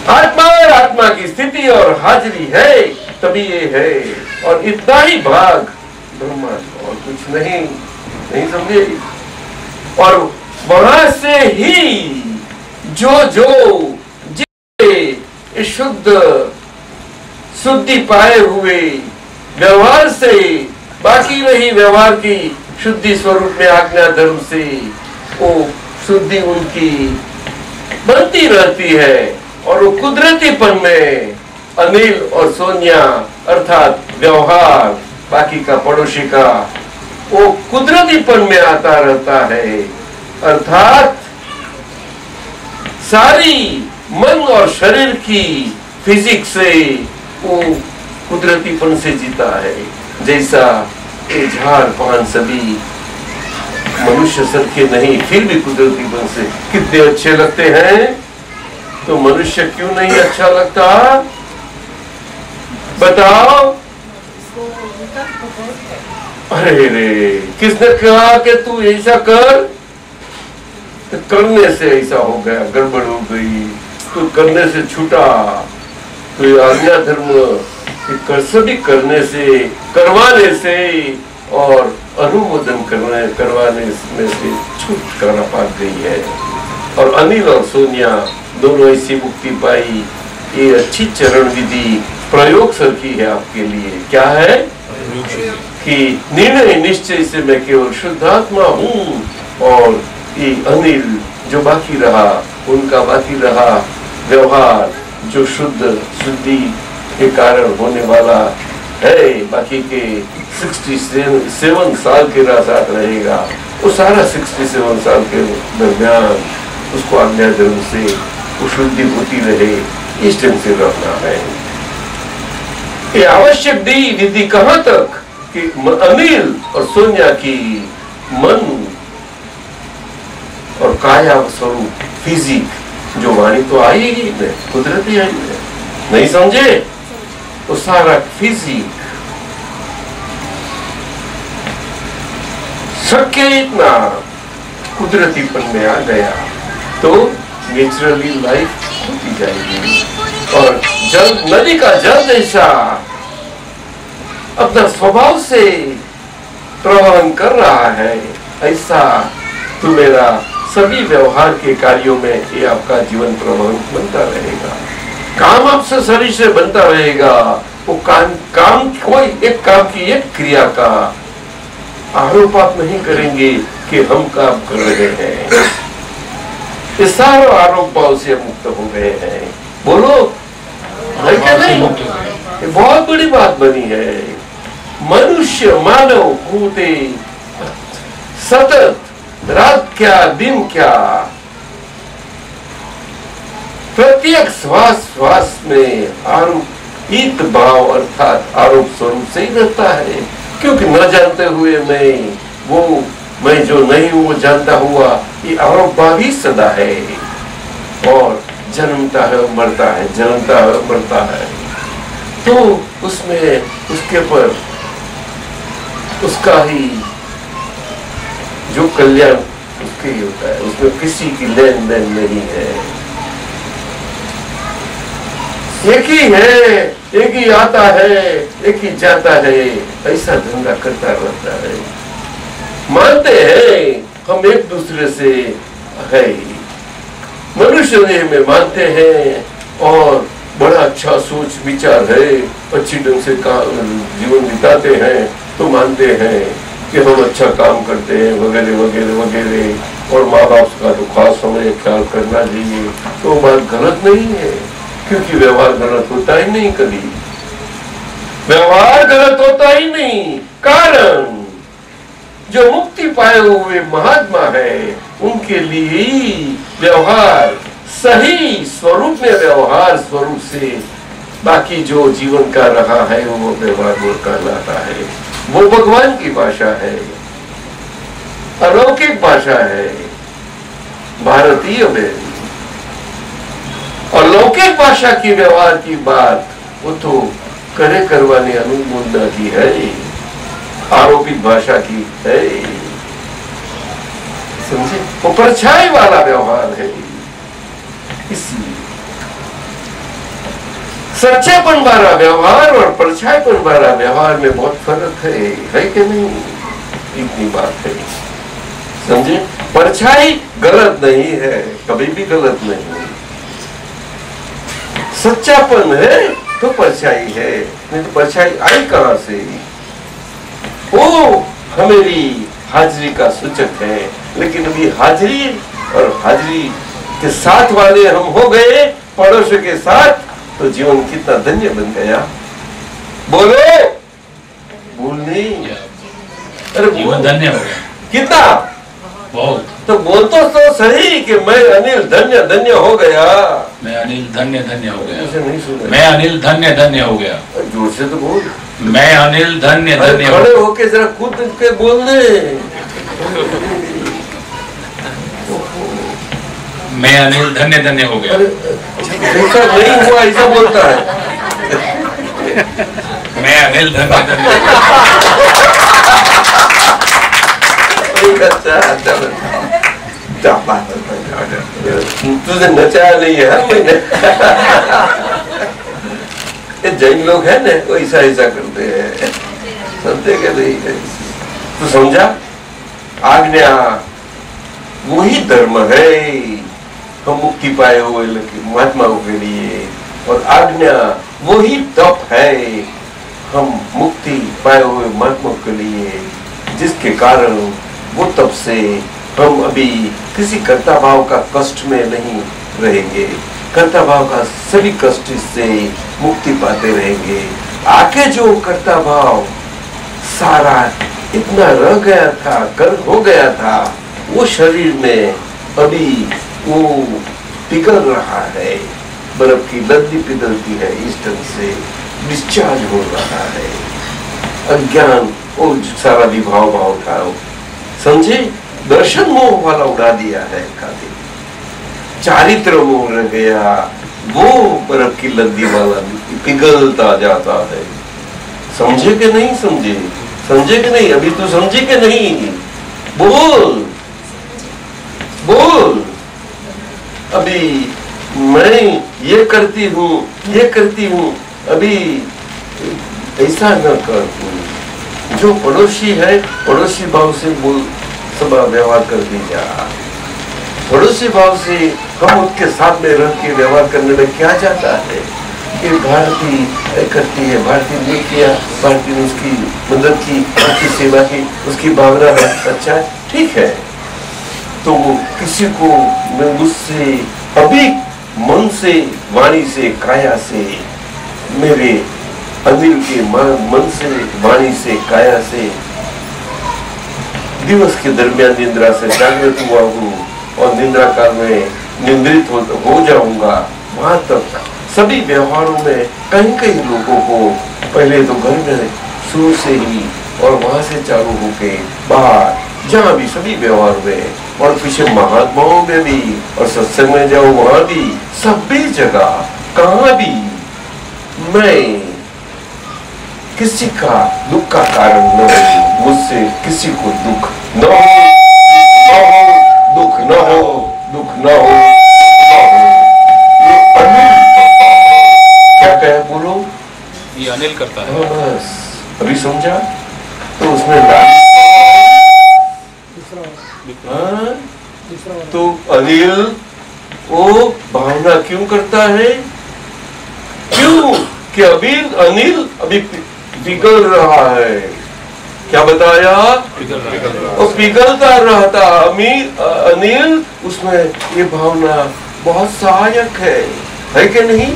आत्मा और आत्मा की स्थिति और हाजिरी है, तभी ये है। और इतना ही भाग ब्रह्मांड और कुछ नहीं, नहीं समझे? और वहां से ही जो शुद्ध शुद्धि पाए हुए व्यवहार से, बाकी रही व्यवहार की शुद्धि स्वरूप में आज्ञा धर्म से, वो शुद्धि उनकी बनती रहती है और वो कुदरतीपन में अनिल और सोनिया अर्थात व्यवहार, बाकी का पड़ोसी का वो कुदरतीपन में आता रहता है, अर्थात सारी मन और शरीर की फिजिक्स से वो कुदरतीपन से जीता है। जैसा ये झाड़ पान सभी मनुष्य सर के नहीं, फिर भी कुदरतीपन से कितने अच्छे लगते हैं, तो मनुष्य क्यों नहीं अच्छा लगता? बताओ। अरे रे, किसने कहा कि तू ऐसा कर? तो करने से ऐसा हो गया, गड़बड़ हो गई, तो करने से छूटा। तो ये आज्ञा धर्म सभी करने से, करवाने से और अनुमोदन करवाने में से छुटकारा पा गई है। और अनिल और सोनिया दोनों ऐसी मुक्ति पाई। ये अच्छी चरण विधि प्रयोग सर की है आपके लिए। क्या है कि निर्णय निश्चय से मैं केवल शुद्धात्मा हूँ, और ये अनिल जो बाकी रहा, उनका बाकी रहा व्यवहार जो शुद्धि के कारण होने वाला है, बाकी के 67 साल के साथ रहेगा। वो सारा 67 साल के दरमियान उसको आज्ञा धर्म से वो शुद्धि होती रहे, इस ढंग से रहना है। ये आवश्यक दी विधि कहां तक कि अनिल और सोनिया की मन और काया स्वरूप फिजिक जो वाणी तो आई ही नहीं, कुदरती आई नहीं समझे? वो सारा फिजिक शक्य इतना कुदरतीपन में आ गया तो नेचुरली लाइफ होती जाएगी। और जल, नदी का जल जैसा अपना स्वभाव से प्रवहन कर रहा है, ऐसा तो मेरा सभी व्यवहार के कार्यों में ये आपका जीवन प्रवहन बनता रहेगा। काम आपसे शरीर से बनता रहेगा। वो काम कोई एक काम की एक क्रिया का आरोप आप नहीं करेंगे कि हम काम कर रहे हैं। ये सारे आरोप भाव से मुक्त हो गए हैं। बोलो है क्या नहीं? ये बहुत बड़ी बात बनी है। मनुष्य मानव कूदे सतत, रात क्या दिन क्या, प्रत्येक श्वास में आरोप इत भाव अर्थात आरोप स्वरूप से ही रहता है। क्योंकि न जानते हुए मैं जो नहीं हूं वो जानता हुआ, ये आरोप भाव ही सदा है और जन्मता है मरता है, जन्मता है मरता है। तो उसमें उसके पर उसका ही जो कल्याण उसके ही होता है, उसमें किसी की लेन देन नहीं है। एक ही है, एक ही आता है, एक ही जाता है, ऐसा धंधा करता रहता है। मानते हैं हम एक दूसरे से है, मनुष्य देह में मानते हैं और बड़ा अच्छा सोच विचार है, अच्छी ढंग से जीवन बिताते हैं तो मानते हैं कि हम अच्छा काम करते हैं वगैरह वगैरह वगैरह, और माँ बाप का तो खास समय ख्याल करना चाहिए। तो बात गलत नहीं है, क्योंकि व्यवहार गलत होता ही नहीं, कभी व्यवहार गलत होता ही नहीं। कारण जो मुक्ति पाए हुए महात्मा है उनके लिए व्यवहार सही स्वरूप में, व्यवहार स्वरूप से बाकी जो जीवन का रहा है वो व्यवहार कहलाता है। वो भगवान की भाषा है, अलौकिक भाषा है, भारतीय में। और लौकिक भाषा की व्यवहार की बात वो तो करे करवाने अनुमोदना की है, आरोपित भाषा की है, समझे? वो परछाई वाला व्यवहार है। इसलिए सच्चेपन वाला व्यवहार और परछाईपन वाला व्यवहार में बहुत फर्क है कि नहीं? इतनी बात है, समझे? परछाई गलत नहीं है, कभी भी गलत नहीं। सच्चापन है तो परछाई है, नहीं तो परछाई आई कहां से? वो हमारी हाजिरी का सूचक है। लेकिन अभी हाजिरी और हाजिरी के साथ वाले हम हो गए, पड़ोसी के साथ, तो जीवन कितना धन्य बन गया। बोलो, भूल नहीं। अरे जीवन धन्य हो गया। कितना बहुत। तो बोल तो सही कि मैं अनिल धन्य धन्य हो गया। मैं अनिल धन्य धन्य हो गया। उसे नहीं सुना। मैं अनिल धन्य धन्य हो गया। जोर से तो बोल। मैं अनिल धन्य धन्य हो खड़े होके जरा खुद के बोल दे। मैं अनिल धन्य धन्य हो गया। ऐसा नहीं हुआ ऐसा बोलता है। मैं अनिल धन्य धन्य तुझे नचाया नहीं है मैंने। ये जैन लोग हैं ना वो ऐसा ऐसा करते हैं, समझते क्या नहीं है? तू समझा? आज्ञा वही धर्म है हम मुक्ति पाए हुए महात्माओं के लिए, और आज्ञा वही तप है हम मुक्ति पाए हुए महात्माओं के लिए, जिसके कारण वो तप से हम अभी किसी कर्ता भाव का कष्ट में नहीं रहेंगे। कर्ता भाव का सभी कष्ट से मुक्ति पाते रहेंगे। आके जो कर्ता भाव सारा इतना रह गया था, कर हो गया था, वो शरीर में अभी वो पिघल रहा है, बर्फ की लद्दी पिघलती है, इस ढंग से डिस्चार्ज हो रहा है। अज्ञान वो सारा विभाव भाव था, समझे? दर्शन मोह वाला उड़ा दिया है काफी, चारित्र मोह रह गया, वो बर्फ की लद्दी वाला पिघलता जाता है। समझे कि नहीं समझे? समझे कि नहीं? अभी तो समझे कि नहीं? बोल बोल। अभी मैं ये करती हूँ, अभी ऐसा न कर। जो पड़ोसी है पड़ोसी भाव से बोल, सब व्यवहार कर दीजा। पड़ोसी भाव से हम उसके साथ में रह के व्यवहार करने में क्या जाता है कि भारतीय करती है, भारतीय ने किया, भारतीय ने उसकी मदद की, उसकी सेवा की, उसकी भावना है, अच्छा है, ठीक है। तो किसी को मैं मुझसे अभी मन से, वाणी से, काया से, मेरे अनिल के मन से, वाणी से, काया से दिवस के दरमियान निद्रा से जागृत हुआ हूँ और निद्रा काल में निंद्रित हो जाऊंगा, वहां तक सभी व्यवहारों में कहीं कहीं लोगों को पहले तो घर में शुरू से ही और वहां से चालू होके बाहर जहाँ भी सभी व्यवहार में, और पीछे महात्माओं में भी, और सत्संग में जाओ वहां भी, सभी जगह कहाँ भी मैं किसी का दुख का कारण न हो, मुझसे किसी को दुख न हो, दुख न हो, दुख न हो। ये अनिल क्या कहे बोलो? ये अनिल करता है। बस अभी समझा? तो उसमें तो अनिल वो भावना क्यों करता है? क्यों कि अभी अनिल अभी पिघल रहा है। क्या बताया? वो पिघलता रहता अनिल, उसमें ये भावना बहुत सहायक है कि नहीं?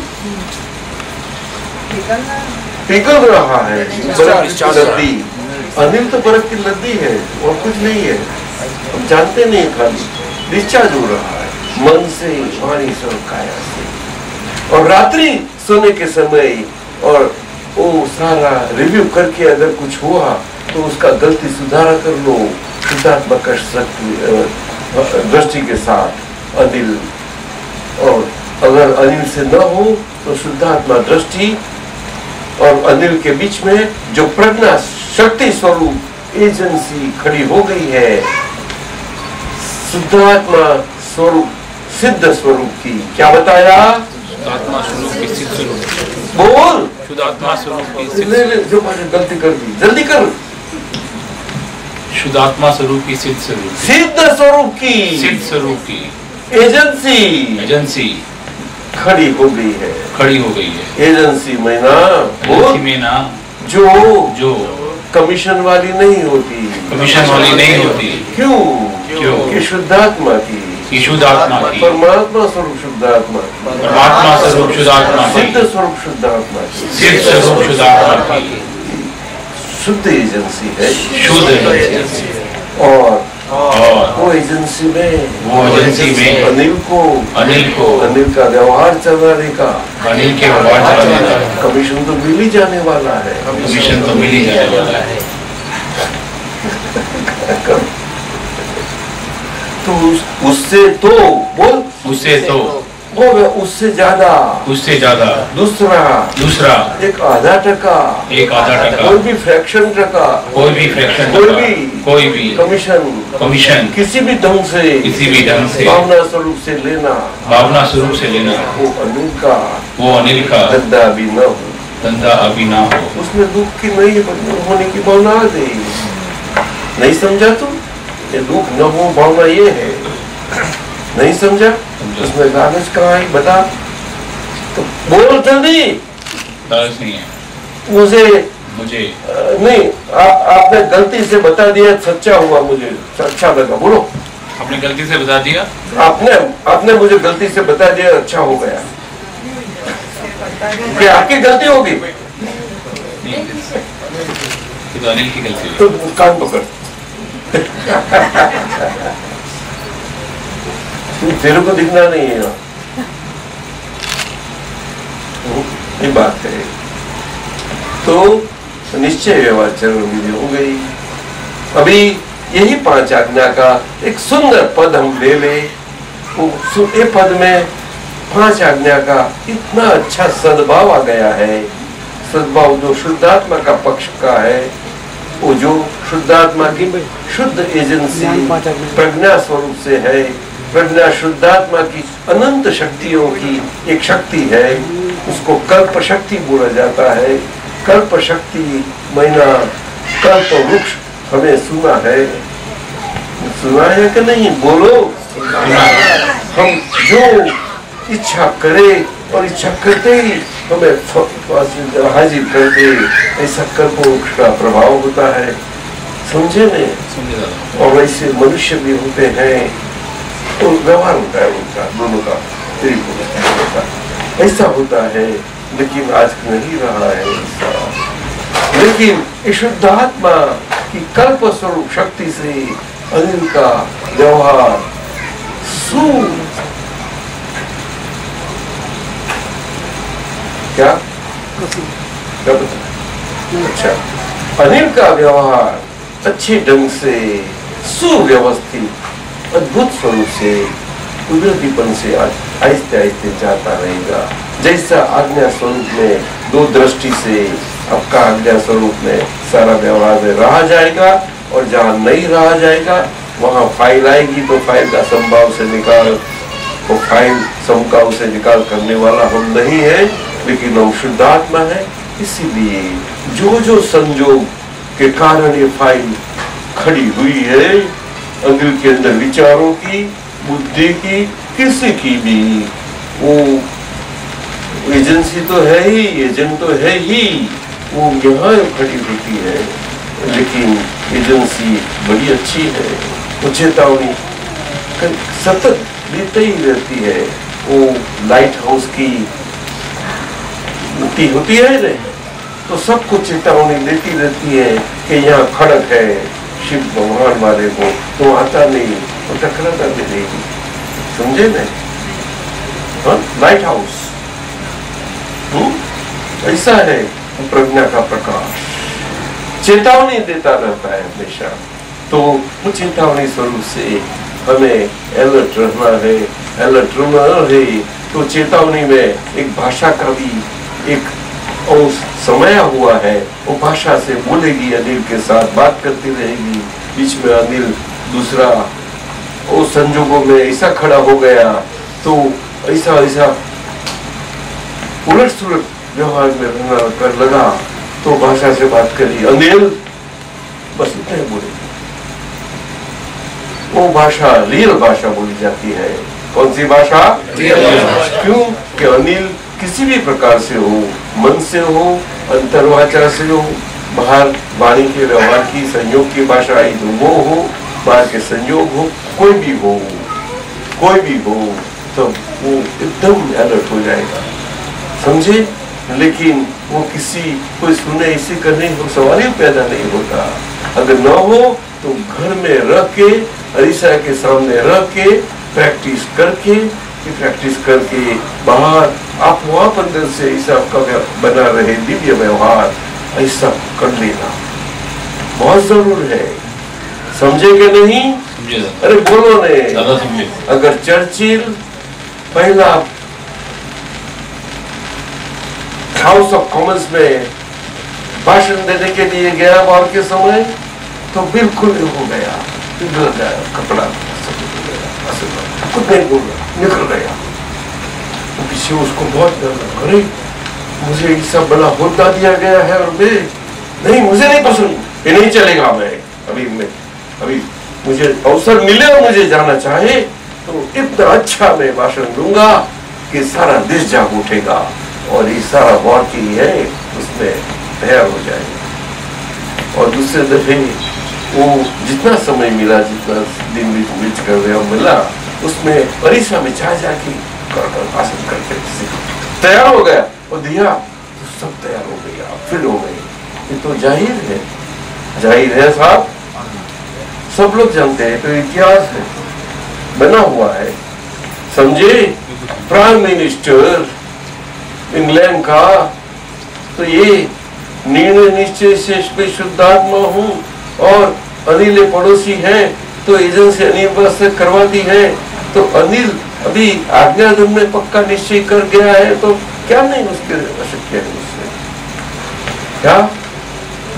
पिघल रहा है लद्दी। अनिल तो बर्फ की लद्दी है और कुछ नहीं है, हम जानते नहीं, खाली डिस्चार्ज हो रहा है मन से, वाणी से और काया से। और रात्रि सोने के समय और वो सारा रिव्यू करके अगर कुछ हुआ तो उसका गलती सुधारा कर लो, शुद्धात्मक दृष्टि के साथ अनिल। और अगर अनिल से न हो तो शुद्धात्मा दृष्टि और अनिल के बीच में जो प्रज्ञा शक्ति स्वरूप एजेंसी खड़ी हो गई है, शुद्धात्मा स्वरूप, सिद्ध स्वरूप की। क्या बताया? शुद्धात्मा स्वरूप की सिद्ध स्वरूप। बोल। शुद्धात्मा स्वरूप की जो मैंने गलती कर दी, जल्दी कर। शुद्धात्मा स्वरूप की सिद्ध स्वरूप, सिद्ध स्वरूप की, सिद्ध स्वरूप की एजेंसी खड़ी हो गई है, खड़ी हो गई है। एजेंसी में ना, एजेंसी में ना, जो कमीशन वाली नहीं होती, कमीशन वाली नहीं होती। क्यों? क्यों? कि शुद्धात्मा की, शुद्धात्मा की, परमात्मा स्वरूप शुद्धात्मा की, परमात्मा स्वरूप शुद्धात्मा की, सिद्ध स्वरूप शुद्धात्मा की, सिद्ध स्वरूप शुद्धात्मा की, शुद्ध एजेंसी है, शुद्ध एजेंसी है। और और वो एजेंसी में अनिल का व्यवहार चलाने का, अनिल के व्यवहार चलाने का कमीशन तो मिल ही जाने वाला है, कमीशन तो मिल ही जाने वाला है। तो उससे तो बोल, उससे तो वो उससे ज्यादा दूसरा एक आधा टका, कोई भी फ्रैक्शन टका, कोई भी कमीशन किसी भी ढंग से भावना स्वरूप से लेना, वो अनिल का धंधा अभी ना हो, उसमें दुख की नहीं होने की भावना आ गई। नहीं समझा तू? ये दुख न हो भावना ये है, नहीं समझा? उसमें लालच कहाँ है बता, तो बोल जल्दी। लालच नहीं है मुझे नहीं, आपने गलती से बता दिया, सच्चा हुआ, मुझे अच्छा लगा। बोलो, आपने गलती से बता दिया, आपने मुझे गलती से बता दिया, अच्छा हो गया। क्या आपकी गलती होगी? ये तो अनिल की गलती है। तो कान पकड़, तेरे को दिखना नहीं है, ये बात है। तो निश्चय व्यवहार चरण विधि हो गई। अभी यही 5 आज्ञा का एक सुंदर पद हम ले ले। ये पद में 5 आज्ञा का इतना अच्छा सद्भाव आ गया है। सद्भाव जो शुद्धात्मा का पक्ष का है, वो जो शुद्धात्मा की शुद्ध एजेंसी प्रज्ञा स्वरूप से है, प्रज्ञा शुद्धात्मा की अनंत शक्तियों की एक शक्ति है, उसको कल्प शक्ति बोला जाता है। कल्प शक्ति महीना कल्प वृक्ष हमें सुना है कि नहीं? बोलो। हम जो इच्छा करे और इच्छा करते ही हमें हाजिर कर दे, ऐसा कल्प वृक्ष का प्रभाव होता है। समझे नहीं? और वैसे मनुष्य भी होते हैं, तो व्यवहार होता है उनका, दोनों का ऐसा होता है। लेकिन आज नहीं रहा है ऐसा। लेकिन शुद्धात्मा की कल्प स्वरूप शक्ति से अनिल का व्यवहार क्या बता? अच्छा, अनिल का व्यवहार अच्छे ढंग से सुव्यवस्थित अद्भुत स्वरूप से कुदरतीपन से आहिस्ते आहिस्ते जाता रहेगा। जैसा आज्ञा स्वरूप में दो दृष्टि से आपका आज्ञा स्वरूप में सारा व्यवहार में रहा जाएगा, और जहाँ नहीं रहा जाएगा वहाँ फाइल आएगी, तो फाइल का संभाव से निकाल, वो फाइल समकाव से निकाल करने वाला हम नहीं है, लेकिन हम शुद्धात्मा है। इसीलिए जो संजोग के कारण ये फाइल खड़ी हुई है, अनिल के अंदर विचारों की, बुद्धि की, किसी की भी, वो एजेंसी तो है ही, एजेंट तो है ही, वो यहाँ खड़ी होती है। लेकिन एजेंसी बड़ी अच्छी है, वो चेतावनी सतत देती ही रहती है। वो लाइट हाउस की होती है ना, तो सबको चेतावनी देती रहती है कि यहाँ खड़क है, शिव भगवान वाले को तो आता नहीं, तो टकराता भी नहीं। समझे नहीं? लाइट हाउस ऐसा है प्रज्ञा का प्रकाश, चेतावनी देता रहता है हमेशा। तो वो चेतावनी स्वरूप से हमें अलर्ट रहना है। अलर्ट रहना है तो चेतावनी में एक भाषा का भी एक समय हुआ है, वो भाषा से बोलेगी, अनिल के साथ बात करती रहेगी। बीच में अनिल दूसरा वो संजोगों में ऐसा खड़ा हो गया, तो ऐसा उलट सुलट व्यवहार में रहना कर लगा, तो भाषा से बात करी, अनिल बस इतना ही बोलेगी। वो भाषा रियल भाषा बोली जाती है। कौन सी भाषा? क्यों कि अनिल किसी भी प्रकार से हो, मन से हो, अंतर्वाचा से हो, बाहर वाणी के व्यवहार की संयोग की भाषा वो हो, बाहर के संयोग हो, कोई भी हो, तो वो एकदम अलर्ट हो जाएगा। समझे? लेकिन वो किसी कोई सुने इसी का नहीं हो, सवाल ही पैदा नहीं होता। अगर न हो तो घर में रह के अरीसा के सामने रह के प्रैक्टिस करके बाहर आप वहां अंदर से ऐसा आपका बना रहे दिव्य व्यवहार ऐसा कर लेना बहुत जरूर है। समझे कि नहीं? अरे बोलो ने। अगर चर्चिल पहला हाउस ऑफ कॉमन्स में भाषण देने के लिए गया वॉर के समय तो बिल्कुल हो गया, पिघल गया कपड़ा, कुछ नहीं बोल रहा, निकल गया। तो पीछे उसको बहुत डर लगा, अरे मुझे ये सब बड़ा होता दिया गया है और मैं नहीं, मुझे नहीं पसंद, ये नहीं चलेगा। मैं अभी मुझे अवसर मिले और मुझे जाना चाहे तो इतना अच्छा मैं भाषण दूंगा कि सारा देश जाग उठेगा और ये सारा वॉर की है उसमें तैयार हो जाएगा। और दूसरे दफे वो जितना समय मिला, जितना दिन बीच कर रहे मिला, उसमें अरीसा में जाके भाषण करके तैयार हो गया और दिया तो सब तैयार हो गया, फिर हो गए। ये तो जाहिर है साहब, सब लोग जानते हैं, तो इतिहास है, बना हुआ है। समझे? प्राइम मिनिस्टर इंग्लैंड का तो ये निर्णय निश्चय से शुद्धात्मा हूँ और अनिल पड़ोसी है तो एजेंसी अनिल से करवाती है, तो अनिल अभी आज्ञा दिन में पक्का निश्चय कर गया है तो क्या नहीं उसके अशक्य है उससे क्या।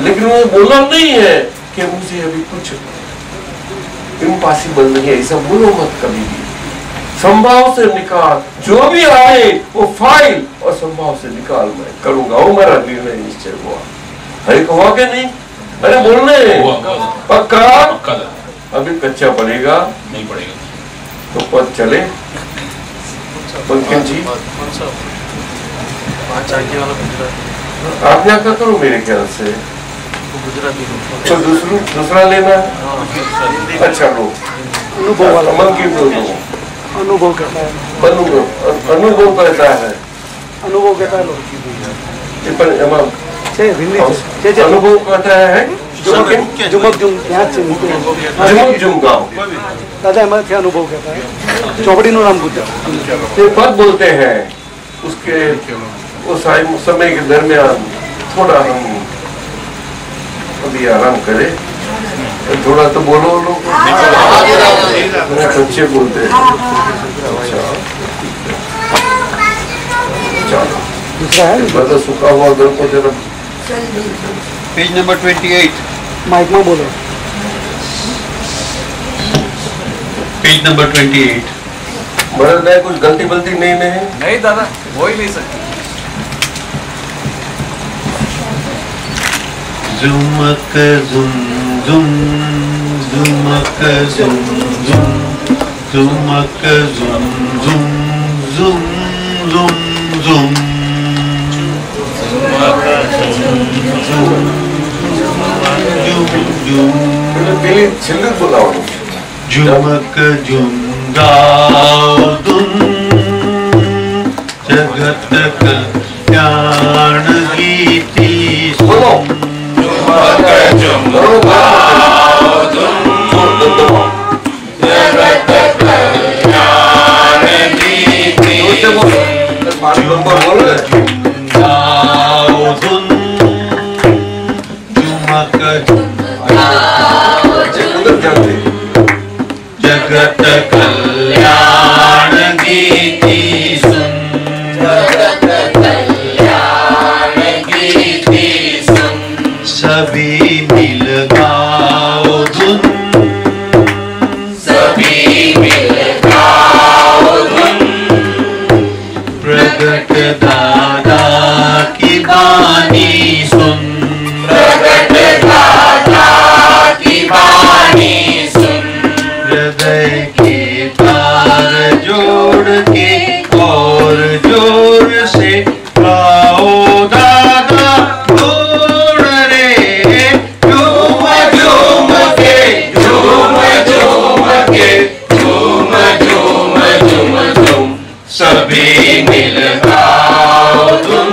लेकिन वो बोला नहीं है कि मुझे अभी कुछ इम्पॉसिबल नहीं है, ऐसा बोलो मत कभी भी। संभाव से निकाल, जो भी आए वो फाइल और संभाव से निकाल, मैं करूंगा, वो मेरा निर्णय निश्चय हुआ है। हुआ के नहीं? अरे बोलने पक्का? अभी कच्चा पड़ेगा नहीं पड़ेगा तो पद चले। पंकज जी आज्ञा का करो मेरे ख्याल से, तो दूसरा लेना। अच्छा लो अनुभव कहता है, अनुभव कहता है, अनुभव कहता है अनुभव कहता है दादा एम अनुभव कहता है चौपड़ी नु नाम पूछा पद बोलते हैं उसके उस समय के दरमियान थोड़ा हम अभी आराम करें, थोड़ा तो बोलो लोग, अच्छे बोलते हैं। दूसरा है तो सूखा हुआ घर को जरा पेज नंबर 28 माइक में बोलो। पेज नंबर 28 भरत है, कुछ गलती बलती नहीं है? नहीं दादा, हो ही नहीं सकती। जुमक जुम जुम जुमक जुम जुम जुमक जुम जुम जुम जुम जुम जुमक जुम गाओ तुम जगत कल्याण गीति जुमक जुम गाओ तुम जगत कल्याण गीति जुमक गाओ तुम जुमक जगत कल्याण गीति सुन, जगत कल्याण गीति सुन, सभी मिल गाओ धुन, सभी मिल गाओ धुन, प्रगट दादा की बानी सुन, प्रगट दादा की बानी सुन, हृदय के तार जोड़ के और जोर से गाओ दादा ढूंढ रे, झूम झूम के झूम झूम के झूम झूम झूम झूम, सभी मिल गाओ तुम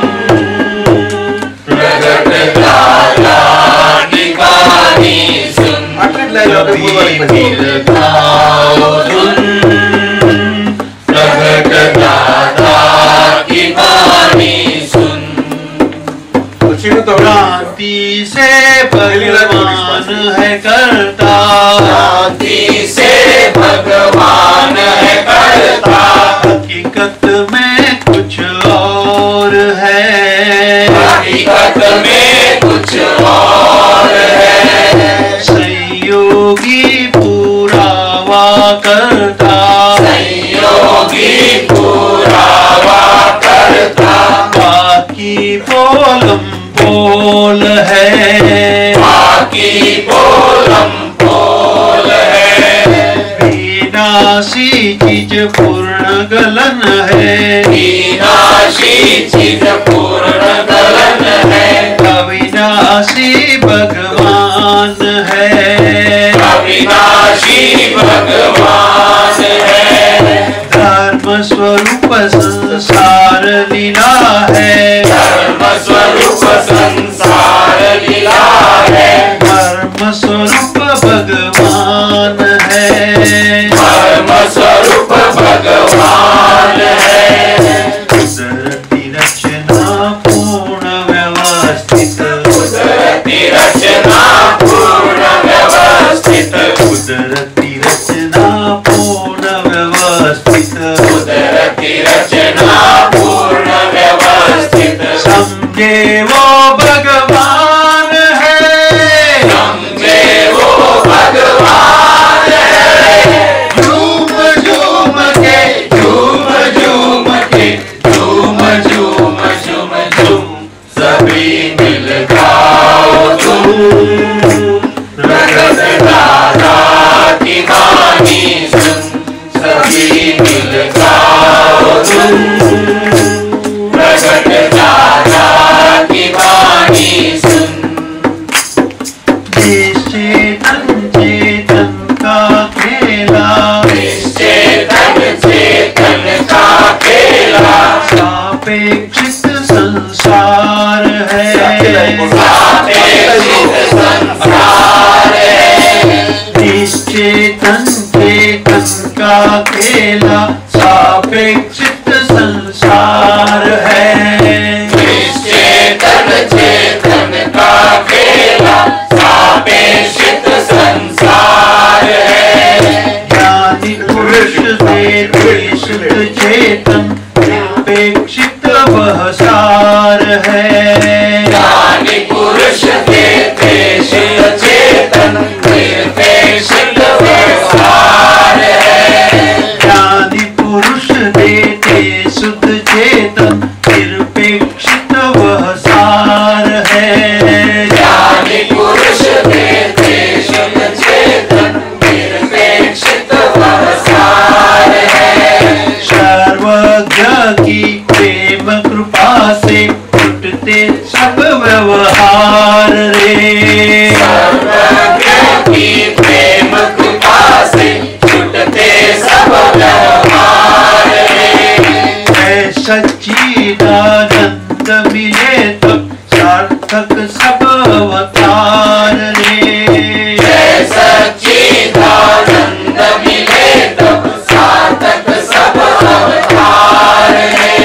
क्रांति से भगवान है करता, क्रांति से भगवान है करता, हकीकत में कुछ और है, हकीकत में कुछ और है, संयोगी पुरावा करता, संयोगी पुरावा करता, बाकी बोलम बोल है, बाकी बोलम बोल है, विनाशी चीज पूर्ण गलन है, विनाशी चीज पूर्ण गलन है, अविनाशी भगवान है, अविनाशी भगवान है, धर्म स्वरूप संसार लीला है, धर्म स्वरूप संसार लीला है, धर्म स्वरूप भगवान है, धर्म स्वरूप भगवान है, कुदरती रचना पूर्ण व्यवस्थित, कुदरती रचना पूर्ण व्यवस्थित, कुदरती रचना पूर्ण व्यवस्थित, कुदरती रचना पूर्ण व्यवस्थित, समझे वो भगवान है, समझे वो भगवान है, झूम झूम के, झूम झूम के, झूम झूम झूम झूम सभी मिल गाओ तुम, प्रगट दादा की वाणी सुन, सभी मिल गाओ तुम, प्रगट दादा की वाणी सुन, देश चेतन चेतन का खेला, चेतन चेतन का खेला, सापेक्षित संसार है, सापेक्षित संसार है, निश्चेतन चेतन का खेला, सापेक्षित संसार है, चेतन चेतन का खेला, सापेक्षित संसार है, ज्ञानी पुरुष देते शुद्ध चेतन, निरपेक्षित वह सार है, ज्ञानी पुरुष देते शुद्ध चेतन, निरपेक्षित व्यवहार है, ज्ञानी पुरुष देते शुद्ध चेतन, निरपेक्षित वह सार है, ज्ञानी पुरुष देते शुद्ध चेतन, निरपेक्षित व्यवहार है, सर्वज्ञ की प्रेम कृपा से छूटते सब व्यवहार रे, सर्वज्ञ की प्रेम कृपा से छूटते सब व्यवहार है, सच्चिदानंद मिले तब सार्थक सब अवतार रे, सच्चिदानंद मिले तब सार्थक सब अवतार है,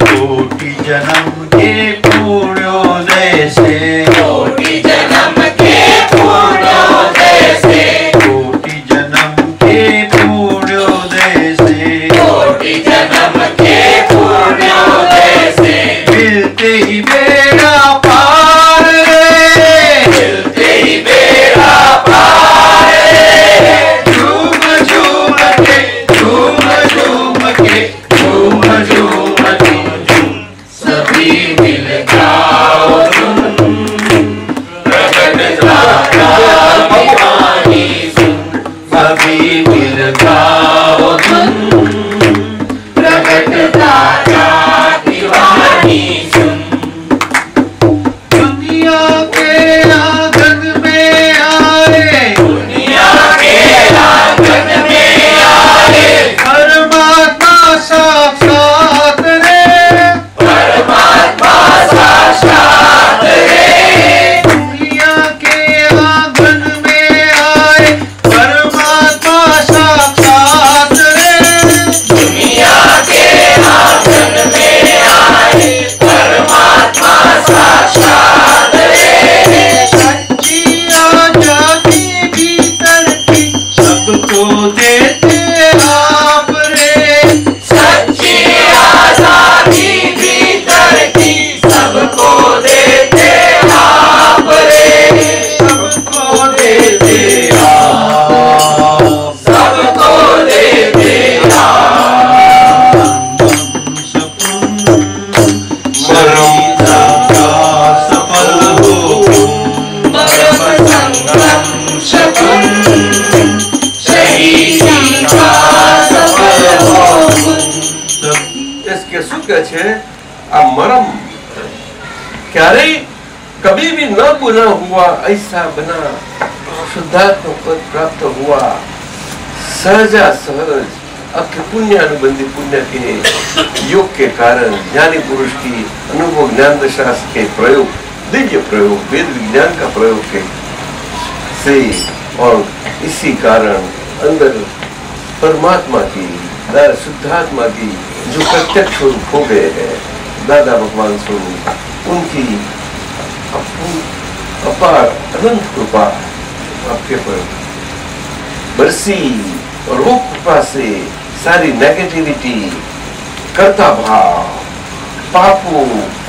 कोटि जन्म के पुण्योदय से, कोटि जन्म के पुण्योदय से, कोटि जन्म के पुण्योदय से, कोटि जन्म के पुण्योदय से, मिलते ही बेड़ा पार रे, मिलते ही શું કહે છે આ મરમ ક્યારેય कभी भी न बुना हुआ ऐसा बना शुद्धात्म पद प्राप्त हुआ सहजा सहज आपके पुण्य अनुबंधी पुण्य के योग के कारण ज्ञानी पुरुष की अनुभव ज्ञान दशा के प्रयोग दिव्य प्रयोग वेद विज्ञान का प्रयोग के से और इसी कारण अंदर परमात्मा की शुद्धात्मा की जो प्रत्यक्ष स्वरूप हो गए हैं दादा भगवान स्वरूप उनकी अपार अनंत कृपा आपके पर बरसी और वो कृपा से सारी नेगेटिविटी कर्ता भाव पापों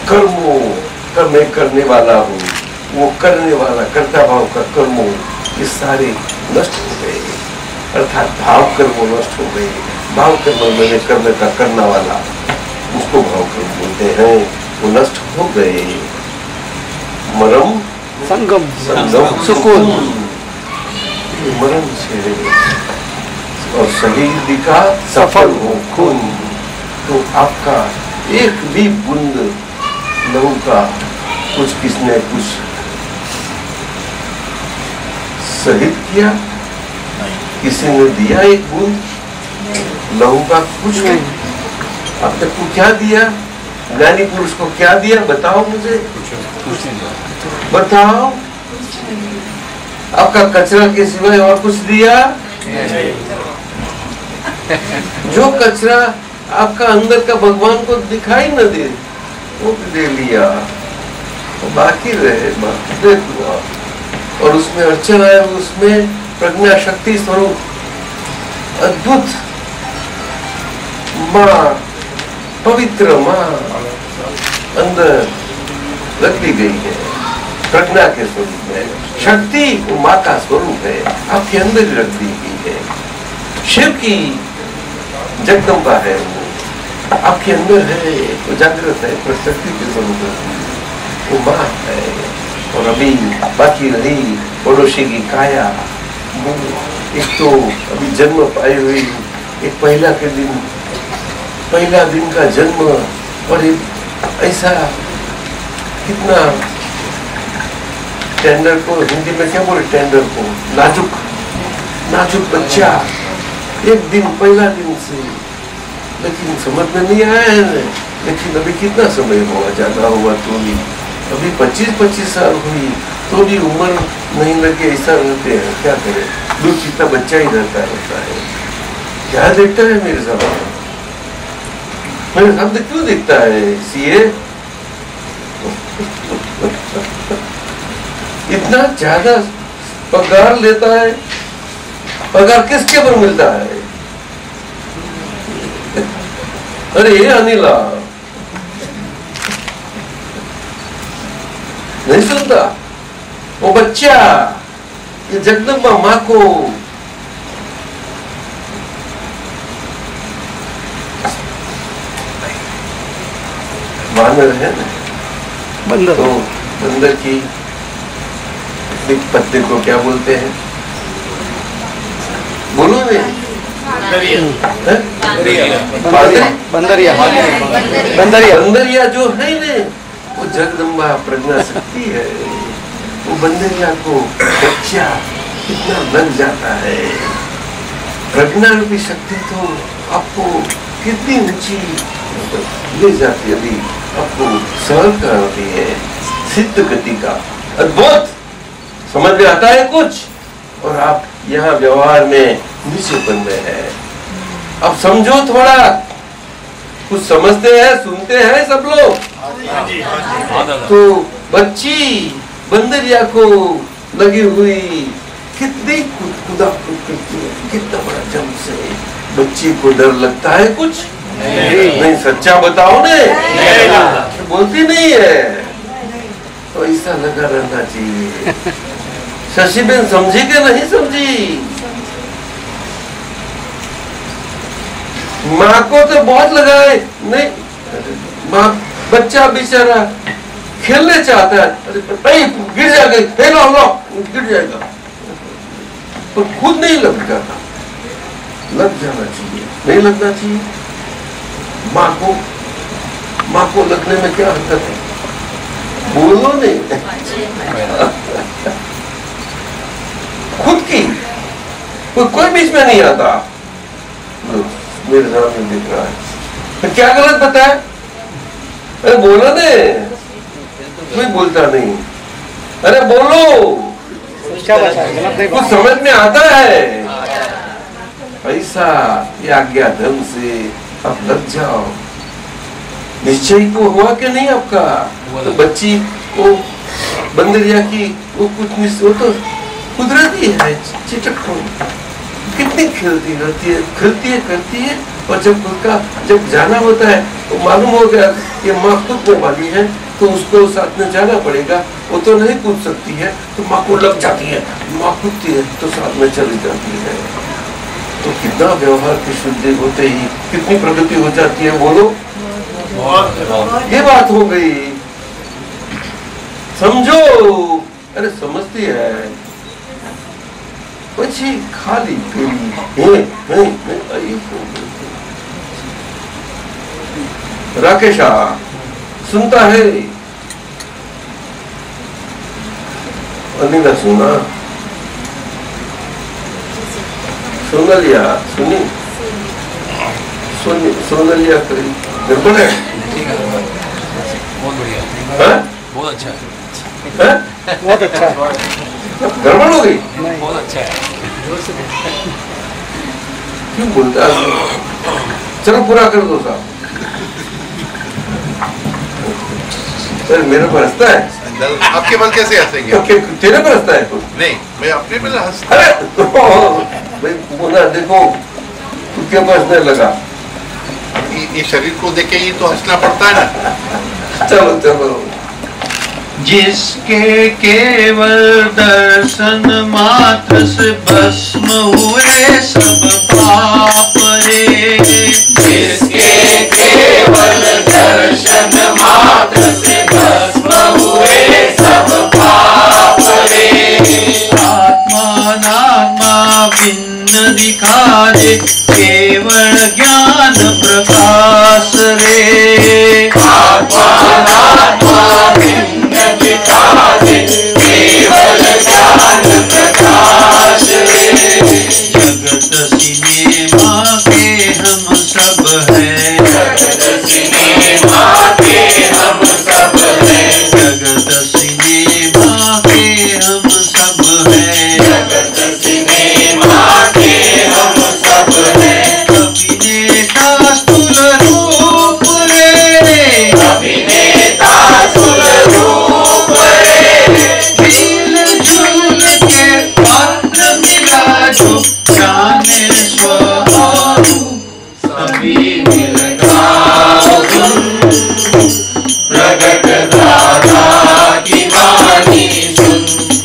कर्मों का मैं करने वाला हूँ वो करने वाला कर्ता भाव का कर्मों ये सारे नष्ट हो गए अर्थात भाव कर्म नष्ट हो गए भाव कर्म मैंने कर्म का करना वाला उसको भाव कर्म बोलते हैं वो नष्ट हो गए मरम संगम सुकून मरम से और शहीद का सफल हो खून तो आपका एक भी बूंद लहू का कुछ किसने कुछ शहीद किया किसी ने दिया एक बूंद लहू का कुछ नहीं आपने को क्या दिया ज्ञानी पुरुष को क्या दिया बताओ मुझे बताओ आपका कचरा के सिवाय और कुछ दिया जो कचरा आपका अंदर का भगवान को दिखाई न दे वो दे लिया तो बाकी रहे बाकी दे हुआ और उसमें अर्चन आया उसमें प्रज्ञा शक्ति स्वरूप अद्भुत माँ पवित्र माँ अंदर रख दी गई है प्रज्ञा के स्वरूप में शक्ति वो माँ का स्वरूप है आपके अंदर ही रख दी गई है शिव की जगदम्बा है वो आपके अंदर है वो जागृत है प्रकृति के स्वरूप वो माँ है और अभी बाकी रही पड़ोसी की काया एक तो अभी जन्म पाई हुई एक पहला दिन का जन्म और एक ऐसा कितना टेंडर को हिंदी में क्या बोले टेंडर को नाजुक बच्चा एक दिन पहला दिन से लेकिन समझ में नहीं आया है लेकिन अभी कितना समय हुआ ज्यादा हुआ तो भी अभी 25 साल हुई तो भी उम्र नहीं लगे ऐसा रहते हैं क्या करें दूर कितना बच्चा ही रहता है क्या देखता है मेरे सामने मेरे सामने क्यों दिखता है सीए इतना ज्यादा पगार लेता है पगार किसके पर मिलता है अरे ये अनिला नहीं सुनता वो बच्चा ये जगदम्बा माँ को बानर है ना बंदर तो बंदर की पत्ते को क्या बोलते हैं बोलो नहीं बंदरिया जो है ने वो जगदम्बा प्रज्ञा शक्ति है वो बंदरिया को बच्चा कितना लग जाता है प्रज्ञा रूपी शक्ति तो आपको कितनी ऊंची ले जाती है अभी आपको सहल कराती है सिद्ध गति का अद्भुत समझ में आता है कुछ और आप यहाँ व्यवहार में नीचेपन में है अब समझो थोड़ा कुछ समझते हैं सुनते हैं सब लोग तो बच्ची बंदरिया को लगी हुई कितनी खुदा कितना बड़ा जम से बच्ची को डर लगता है कुछ नहीं सच्चा बताओ ने बोलती नहीं है तो ऐसा लगा रहना चाहिए शशिबेन समझी के नहीं समझी माँ को तो बहुत लगा है नहीं माँ बच्चा बेचारा खेलने चाहता है अरे गिर जाएगा गिर जाएगा पर खुद नहीं लग जाता लग जाना चाहिए नहीं लगना चाहिए माँ को माँ को लगने में क्या हरकत है? बोलो नहीं। खुद की कोई बीच में नहीं आता। मेरे सामने दिख रहा है, क्या गलत बताया? अरे बोलो ने, कोई बोलता नहीं। अरे बोलो, कुछ समझ में आता है। ऐसा ये आज्ञा धर्म से अब लग जाओ। निश्चय को हुआ कि नहीं आपका? तो बच्ची वो बंदरिया की वो कुछ वो तो कुदरती है, चिटक कितनी खेलती करती है और जब जाना होता है तो मालूम हो गया ये माँ खुद में वाली है तो उसको साथ में जाना पड़ेगा। वो तो नहीं कूद सकती है तो माँ को लग जाती है, माँ कूदती है तो साथ में चली जाती है। तो कितना व्यवहार की शुद्धि होते ही कितनी प्रगति हो जाती है। बोलो, ये बात हो गई, समझो। अरे समझती है पची खाली राकेशा सुनता है? अनिला सुना? सोनलिया सुनी? सोनलिया करी गड़बड़ है? बहुत बढ़िया, बहुत अच्छा है, बहुत अच्छा है। गड़बड़ हो गई? बहुत अच्छा है। क्यों बोलता है? चलो पूरा कर दो साहब। सर मेरे पर हंसता है। आपके बल कैसे हंसेंगे? तेरे पर हंसता है? नहीं, मैं अपने पर हंसता। अरे भाई बोला देखो तू क्या हंसने लगा? ये शरीर को देखे ही तो हंसना पड़ता है ना। चलो चलो। जिसके केवल दर्शन मात्र से भस्म हुए सब पाप रे। जिसके केवल दर्शन मात्र से भस्म हुए सब पाप रे। आत्मा नात्मा भिन्न दिखा दे केवल ज्ञान प्रकाश रे। आत्मा नात्मा भिन्न दिखा दे केवल ज्ञान प्रकाश रे। जगत सिनेमा के हम सब हैं, जगत सिनेमा के हम सब हैं, जगत सिनेमा के हम सब हैं, जगत सिनेमा के हम सब हैं। अभिनेता स्थूल रूप रे, अभिनेता स्थूल रूप रे। मिल जुल के पात्र मिला जो जाने स्वरूप। सभी मिल गाओ धुन, प्रगट दादा की वाणी सुन।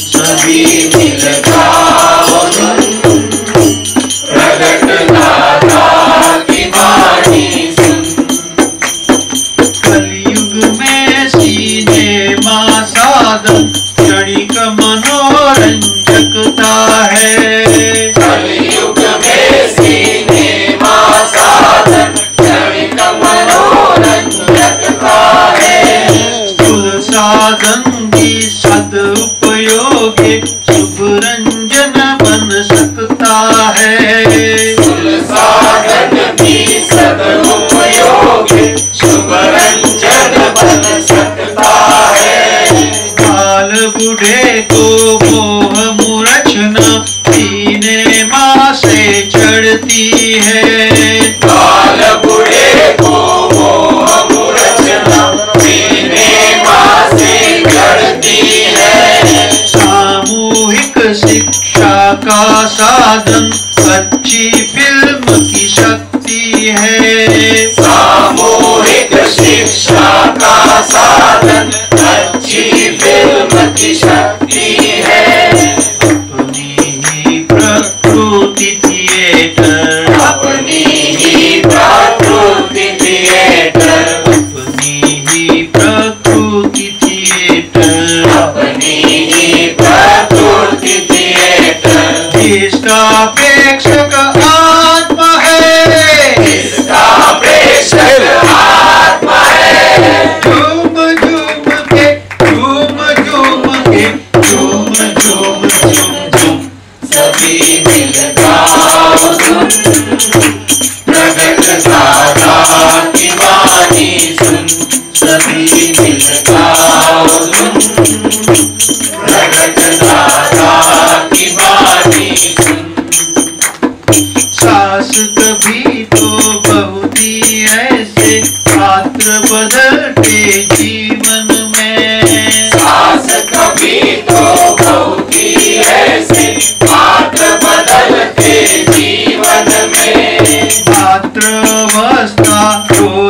सभी मिल गाओ धुन, प्रगट दादा की वाणी सुन। कलयुग में सिनेमा साधन क्षणिक मनोरंजकता है। कलयुग में सिनेमा साधन क्षणिक मनोरंजकता है। स्थूल साधन की सदुपयोगी शुभ रंजन बन सकता है। स्थूल साधन भी सदुपयोगी शुभ रंजन बन सकता है। बाल बूढ़े को मोह मूर्छना सिनेमा से चढ़ती है। बाल बूढ़े को मोह मूर्छना सिनेमा से चढ़ती है। सामूहिक शिक्षा का साधन अच्छी फिल्म की शक्ति है। सामूहिक शिक्षा का साधन अच्छी फिल्म की शक्ति है। अपनी ही प्रकृति थिएटर, अपनी ही प्रकृति थिएटर, अपनी ही प्रकृति थिएटर, अपनी ही प्रकृति थिएटर। इसका प्रेक्षक आत्मा है, इसका प्रेक्षक आत्मा है।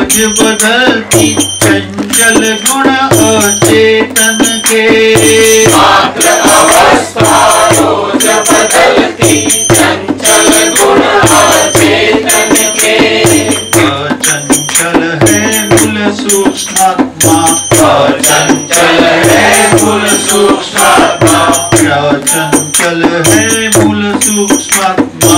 रोज बदलती चंचल गुण अचेतन के, मात्र अवस्था रोज बदलती चंचल गुण अचेतन के, अचंचल है मूल सूक्ष्मात्मा, अचंचल है मूल सूक्ष्मात्मा, अचंचल है मूल सूक्ष्मात्मा,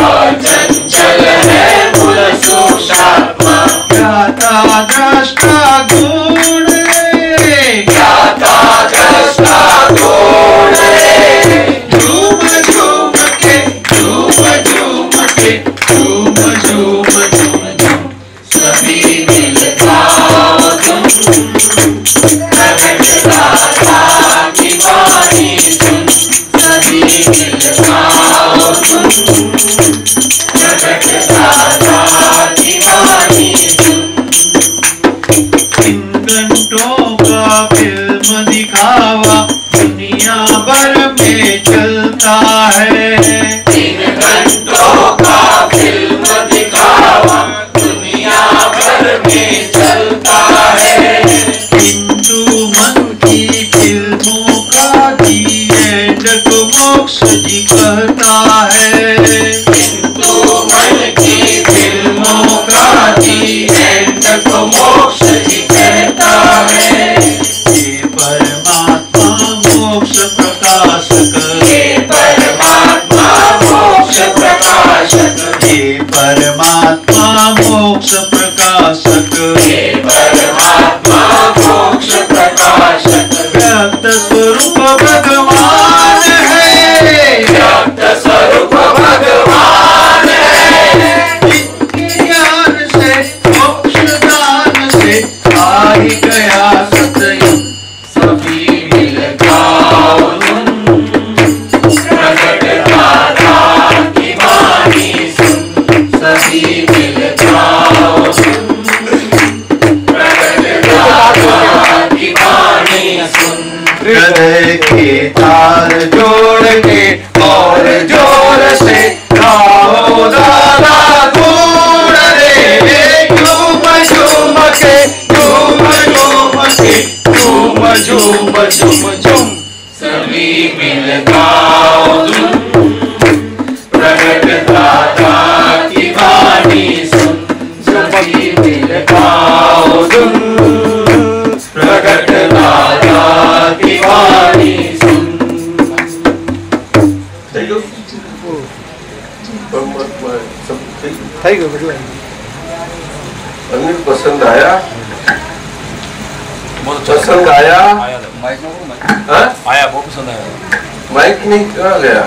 अचंचल है मूल सूक्ष्मात्मा, ज्ञाता दृष्टा गुण रे, ज्ञाता दृष्टा गुण रे, झूम झूम के झूम झूम के झूम झूम झूम झूम सभी मिल गाओ तुम, प्रकट दाता की वाणी सुन, सभी मिल गाओ तुम, प्रकट दाता की वाणी सुन। इन घंटों का फिल्म दिखावा दुनिया भर में चलता है, 3 घंटों का फिल्म दिखावा दुनिया भर में चलता है, हिंदू मन की फिल्मों का दी एंड को मोक्ष जी कहता है, हिंदू मन की फिल्मों का दी एंड को मोक्ष जी कहता है, ये परमात्मा मोक्ष प्रकाशक, ये परमात्मा मोक्ष प्रकाशक, ये परमात्मा मोक्ष प्रकाशक, ये परमात्मा मोक्ष प्रकाशक, व्यक्त स्वरूप भगवान है, व्यक्त स्वरूप भगवान है, ज्ञान से मोक्ष दान से आई गया सतयुग, सभी मिल गाओ तुम, प्रकट दाता की वाणी सुन, सभी मिल गाओ तुम, प्रकट दाता की वाणी सुन, हृदय के तार जोड़ के और जोर से गाओ दादा गुण रे, झूम झूम के झूम झूम के झूम झूम झूम झूम सभी मिल गाओ तुम, प्रकट दाता की वाणी सुन, सभी मिल गाओ तुम, प्रकट दाता की वाणी सुन। परमात्मा सब ठीक। થઈ ગયું બધું अनिल पसंद आया, बहुत अच्छा पसंद आया, आया था। हाँ? आया बहुत पसंद आया। माइक नहीं कहाँ गया?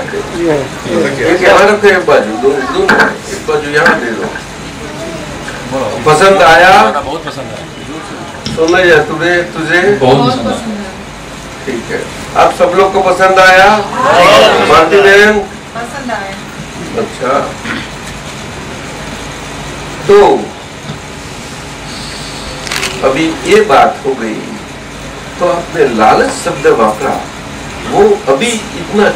एक यहाँ रखो, एक बाजू दोनों, एक बाजू यहाँ दे दो। पसंद आया? बहुत पसंद आया। सुन लिया तुझे तुझे बहुत पसंद आया। ठीक है। आप सब लोग को पसंद आया? मालती बहन पसंद आया। अच्छा, तो अभी ये बात हो गई, तो आपने लालच शब्द वापरा, वो अभी इतना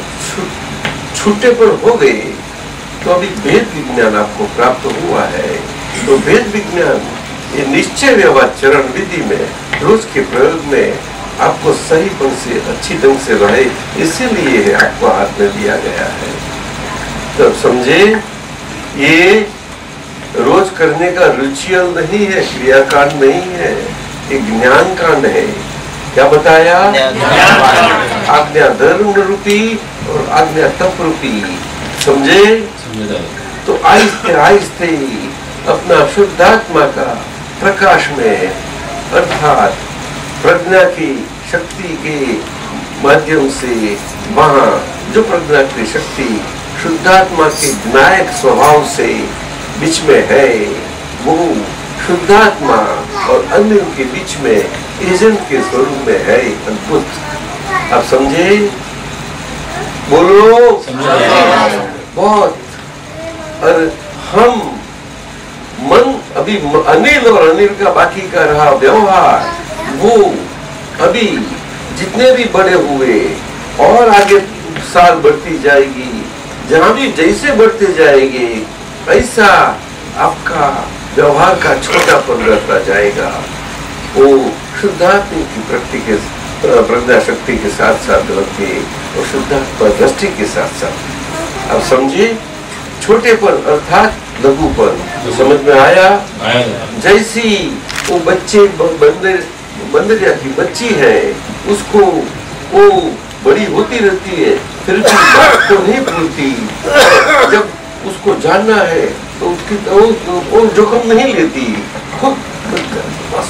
छूटे पर हो गए, तो अभी भेद विज्ञान आपको प्राप्त हुआ है। तो भेद विज्ञान ये निश्चय व्यवहार चरण विधि में रोज के प्रयोग में आपको सही ढंग से अच्छी ढंग से रहे, इसीलिए आपको हाथ में दिया गया है। तब समझे, ये रोज करने का रिचुअल नहीं है, क्रियाकांड नहीं है, ये ज्ञान कांड है। क्या बताया? आज्ञा धर्म रूपी और आज्ञा तप रूपी। समझे? तो आहिस्ते आहिस्ते अपना शुद्धात्मा का प्रकाश में, अर्थात प्रज्ञा की शक्ति के माध्यम से, वहाँ जो प्रज्ञा की शक्ति शुद्धात्मा के नायक स्वभाव से बीच में है, वो शुद्धात्मा और अन्य के बीच में एजेंट के स्वरूप में है। अद्भुत। आप समझे? बोलो। बहुत। और हम मन अभी अनिल और अनिल का बाकी का रहा व्यवहार, वो अभी जितने भी बड़े हुए और आगे साल बढ़ती जाएगी, जहां भी जैसे बढ़ते जाएंगे ऐसा आपका व्यवहार का छोटापन रहता जाएगा। वो शुद्धात्मा की प्रज्ञा शक्ति के साथ साथ रखे और शुद्धात्मा दृष्टि के साथ साथ। अब समझिए, छोटेपन अर्थात लघुपन समझ में आया? जैसी वो बच्चे बंदरिया की बच्ची है, उसको वो बड़ी होती रहती है फिर भी बात को नहीं भूलती। जब उसको जानना है तो उसकी वो जोखिम नहीं लेती, खुद बस।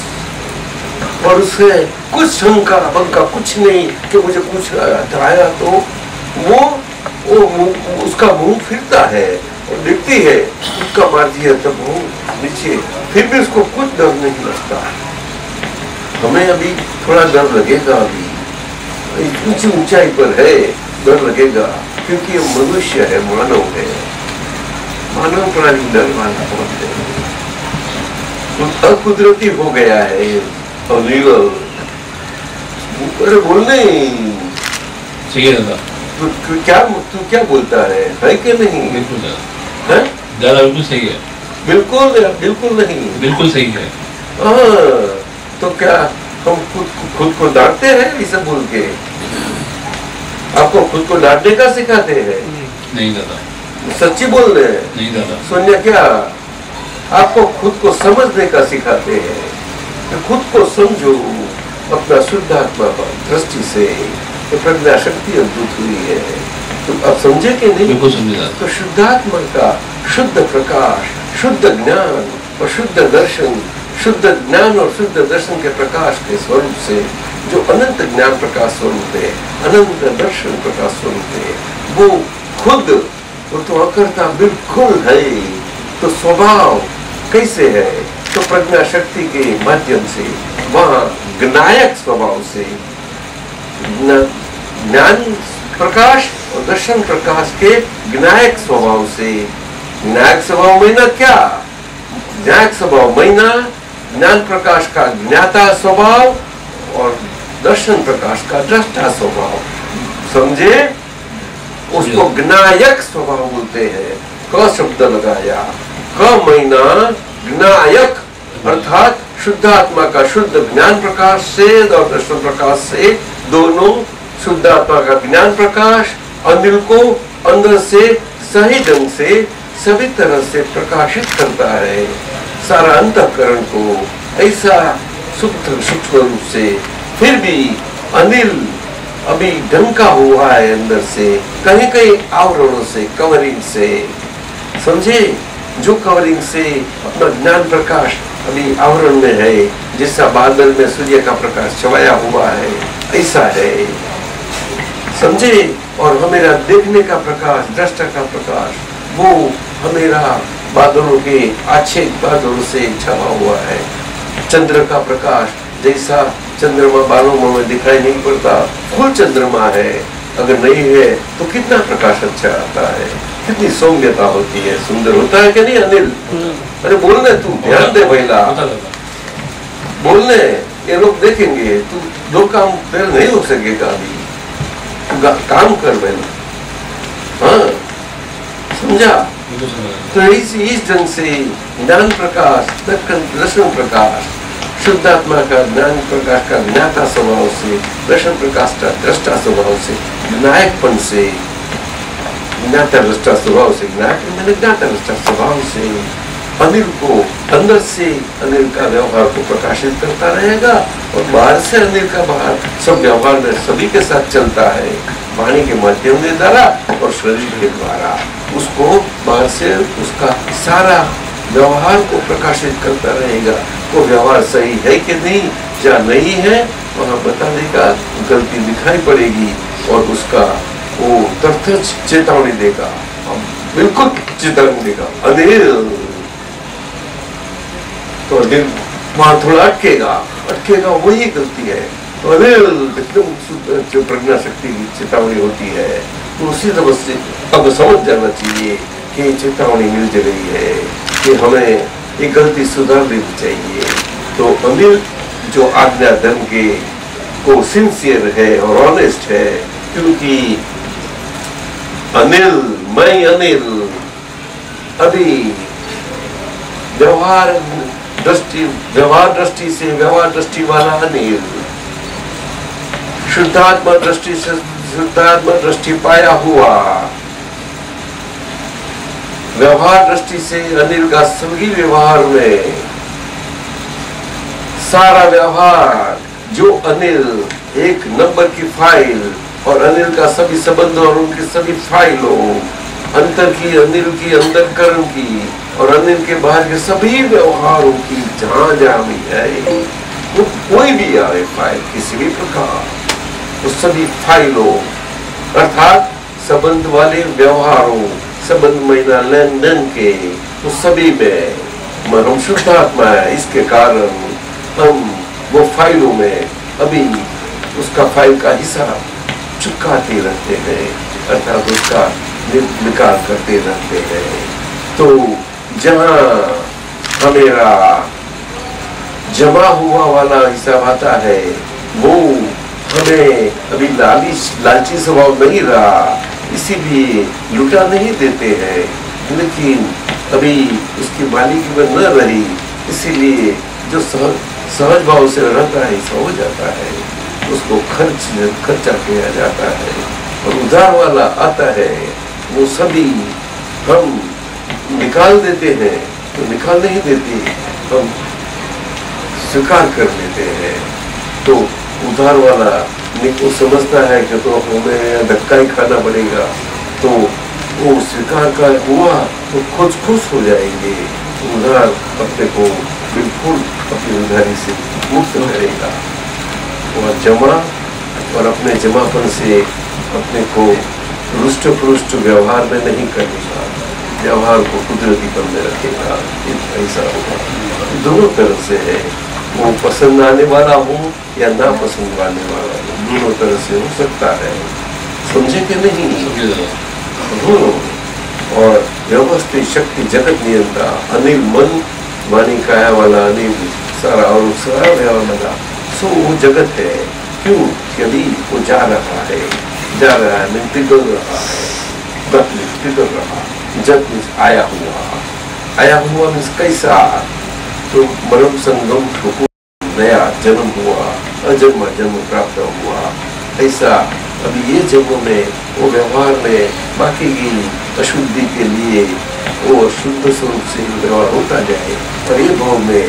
और उससे कुछ शंका बंका कुछ नहीं कि मुझे कुछ आया तो वो उसका मुंह फिरता है और देखती है, उसका मारती है तब वो नीचे, फिर भी उसको कुछ डर नहीं लगता। हमें अभी थोड़ा डर लगेगा, अभी ऊंची ऊंचाई पर है, डर लगेगा क्योंकि ये मनुष्य है, मानव है, मानव प्राणी डर वाला बहुत है, तो अकुदरती हो गया है। और लीगल अरे बोलने चाहिए दादा, तू क्या बोलता है कि नहीं? बिल्कुल दादा, बिल्कुल सही है, बिल्कुल नहीं, बिल्कुल सही है। तो क्या हम खुद को डांटते हैं इसे बोल के? आपको खुद को डांटने का सिखाते हैं? नहीं दादा, सच्ची बोल रहे हैं? नहीं दादा। सोनिया, क्या आपको खुद को समझने का सिखाते हैं? तो खुद को समझो अपना शुद्धात्मा दृष्टि से, तो प्रज्ञा शक्ति अद्भुत हुई है। तो अब समझे कि नहीं? बिल्कुल समझे। तो शुद्धात्मा का शुद्ध प्रकाश, शुद्ध ज्ञान और शुद्ध दर्शन, शुद्ध ज्ञान और शुद्ध दर्शन के प्रकाश के स्वरूप से, जो अनंत ज्ञान प्रकाश स्वरूप है, अनंत दर्शन प्रकाश स्वरूप है, वो खुद वो तो अकर्ता बिल्कुल है। तो स्वभाव कैसे है? तो प्रज्ञा शक्ति के माध्यम से, वहां ज्ञायक स्वभाव से, ज्ञान प्रकाश और दर्शन प्रकाश के ज्ञायक स्वभाव से। ज्ञायक स्वभाव में ना क्या? ज्ञायक स्वभाव में ना ज्ञान प्रकाश का ज्ञाता स्वभाव और दर्शन प्रकाश का दृष्टा स्वभाव। समझे? उसको ज्ञायक स्वभाव बोलते हैं। क शब्द लगाया, क महीना ज्ञायक अर्थात शुद्धात्मा का शुद्ध ज्ञान प्रकाश से और दर्शन प्रकाश से, दोनों शुद्धात्मा का ज्ञान प्रकाश अनिल को अंदर से सही ढंग से सभी तरह से प्रकाशित करता है, सारा अंतःकरण को ऐसा सूक्ष्म रूप से। फिर भी अनिल अभी ढंका हुआ है अंदर से, कहीं कहीं आवरणों से, कवरिंग से। समझे? जो कवरिंग से अपना ज्ञान प्रकाश अभी आवरण में है, जैसा बादल में सूर्य का प्रकाश छवाया हुआ है, ऐसा है। समझे? और हमेरा देखने का प्रकाश, दृष्टा का प्रकाश, वो हमेरा बादलों के अच्छे बादलों से छवा हुआ है। चंद्र का प्रकाश जैसा चंद्रमा बालों में दिखाई नहीं पड़ता, फुल चंद्रमा है, अगर नहीं है तो कितना प्रकाश अच्छा आता है, कितनी सौम्यता होती है, सुंदर होता है कि नहीं अनिल? अरे बोलने, तू ध्यान दे महिला, बोलने, ये लोग देखेंगे। तू दो काम फिर नहीं हो सकेगा, अभी काम कर महिला। हाँ, समझा? तो इस ढंग से ज्ञान प्रकाश, दर्शन प्रकाश, शुद्धात्मा का ज्ञान प्रकाश का ज्ञाता स्वभाव से, दर्शन प्रकाश का दृष्टा स्वभाव से, विनायकपन से, ज्ञाता दृष्टा स्वभाव से, ज्ञाता दृष्टा स्वभाव से अनिल को अंदर से अनिल का व्यवहार को प्रकाशित करता रहेगा और बाहर से अनिल का बाहर सब व्यवहार में सभी के साथ चलता है, वाणी के माध्यम के द्वारा और शरीर के द्वारा। उसको बाहर से उसका सारा व्यवहार को प्रकाशित करता रहेगा। वो व्यवहार सही है कि नहीं, या नहीं है, वहां बता देगा, गलती दिखाई पड़ेगी और उसका वो तथ्य चेतावनी देगा, बिल्कुल चेतावनी देगा। अनिल तो अनिल वहां थोड़ा अटकेगा, वही गलती है। तो अनिल एकदम जो प्रज्ञा शक्ति की चेतावनी होती है, तो उसी तरह से अब समझ जाना चाहिए कि चेतावनी मिल रही है कि हमें ये गलती सुधार लेनी चाहिए। तो अनिल जो आज्ञा धर्म के को सिंसियर है और ऑनेस्ट है, क्योंकि अनिल, मैं अनिल अभी व्यवहार दृष्टि से व्यवहार दृष्टि वाला अनिल, शुद्धात्मा दृष्टि से शुद्धात्मा दृष्टि पाया हुआ, व्यवहार दृष्टि से अनिल का सभी व्यवहार में सारा व्यवहार, जो अनिल एक नंबर की फाइल और अनिल का सभी संबंध और उनकी सभी फाइलों, अंतर की, अनिल की, अंतरकरण की और अनिल के बाहर के सभी व्यवहारों की जहां जहां भी है, वो कोई भी आए फाइल किसी भी प्रकार, वो सभी फाइलों अर्थात संबंध वाले व्यवहारों, संबंध महिला लेन देन के, वो सभी में हम शुद्धात्मा है। इसके कारण हम वो फाइलों में अभी उसका फाइल का हिसाब चुकाते रहते हैं, अर्थात उसका निकाल करते रहते हैं। तो जहां हमेरा जमा हुआ वाला हिसाब आता है, वो हमें अभी लालची स्वभाव नहीं रहा, इसीलिए लुटा नहीं देते हैं, लेकिन अभी उसकी मालिकी में न रही, इसीलिए जो सहज भाव से रहता है ऐसा हो जाता है, उसको खर्चा किया जाता है। और उधार वाला आता है, वो सभी हम निकाल देते हैं, तो निकाल नहीं देते, हम स्वीकार कर लेते हैं। तो उधार वाला को समझता है कि तो हमें धक्का ही खाना पड़ेगा, तो वो स्वीकार का हुआ तो खुश हो जाएंगे, उधार अपने को बिल्कुल अपनी उधारी से मुक्त करेगा। और जमा और अपने जमापन से अपने को रुष्ट पुरुष्ट व्यवहार में नहीं करेगा, व्यवहार को कुदरतीपन में रखेगा, ऐसा होगा। दोनों तरह से है, वो पसंद आने वाला हो या ना पसंद आने वाला हो, दोनों तरह से हो सकता है। समझे कि नहीं? दोनों। और व्यवस्थित शक्ति जगत नियंता अनिल मन वाणी काया वाला अनिल सारा और सारा व्यवहार लगा, सो वो जगत है। क्यों? यदि वो जा रहा है पिघल रहा है, पिघल रहा, जब आया हुआ मीन्स कैसा? तो मरम संगम ठोको, नया जन्म हुआ, अजन्मा जन्म प्राप्त हुआ, ऐसा अभी ये जन्म में वो व्यवहार में बाकी की अशुद्धि के लिए वो शुद्ध स्वरूप से व्यवहार होता जाए, और ये भाव में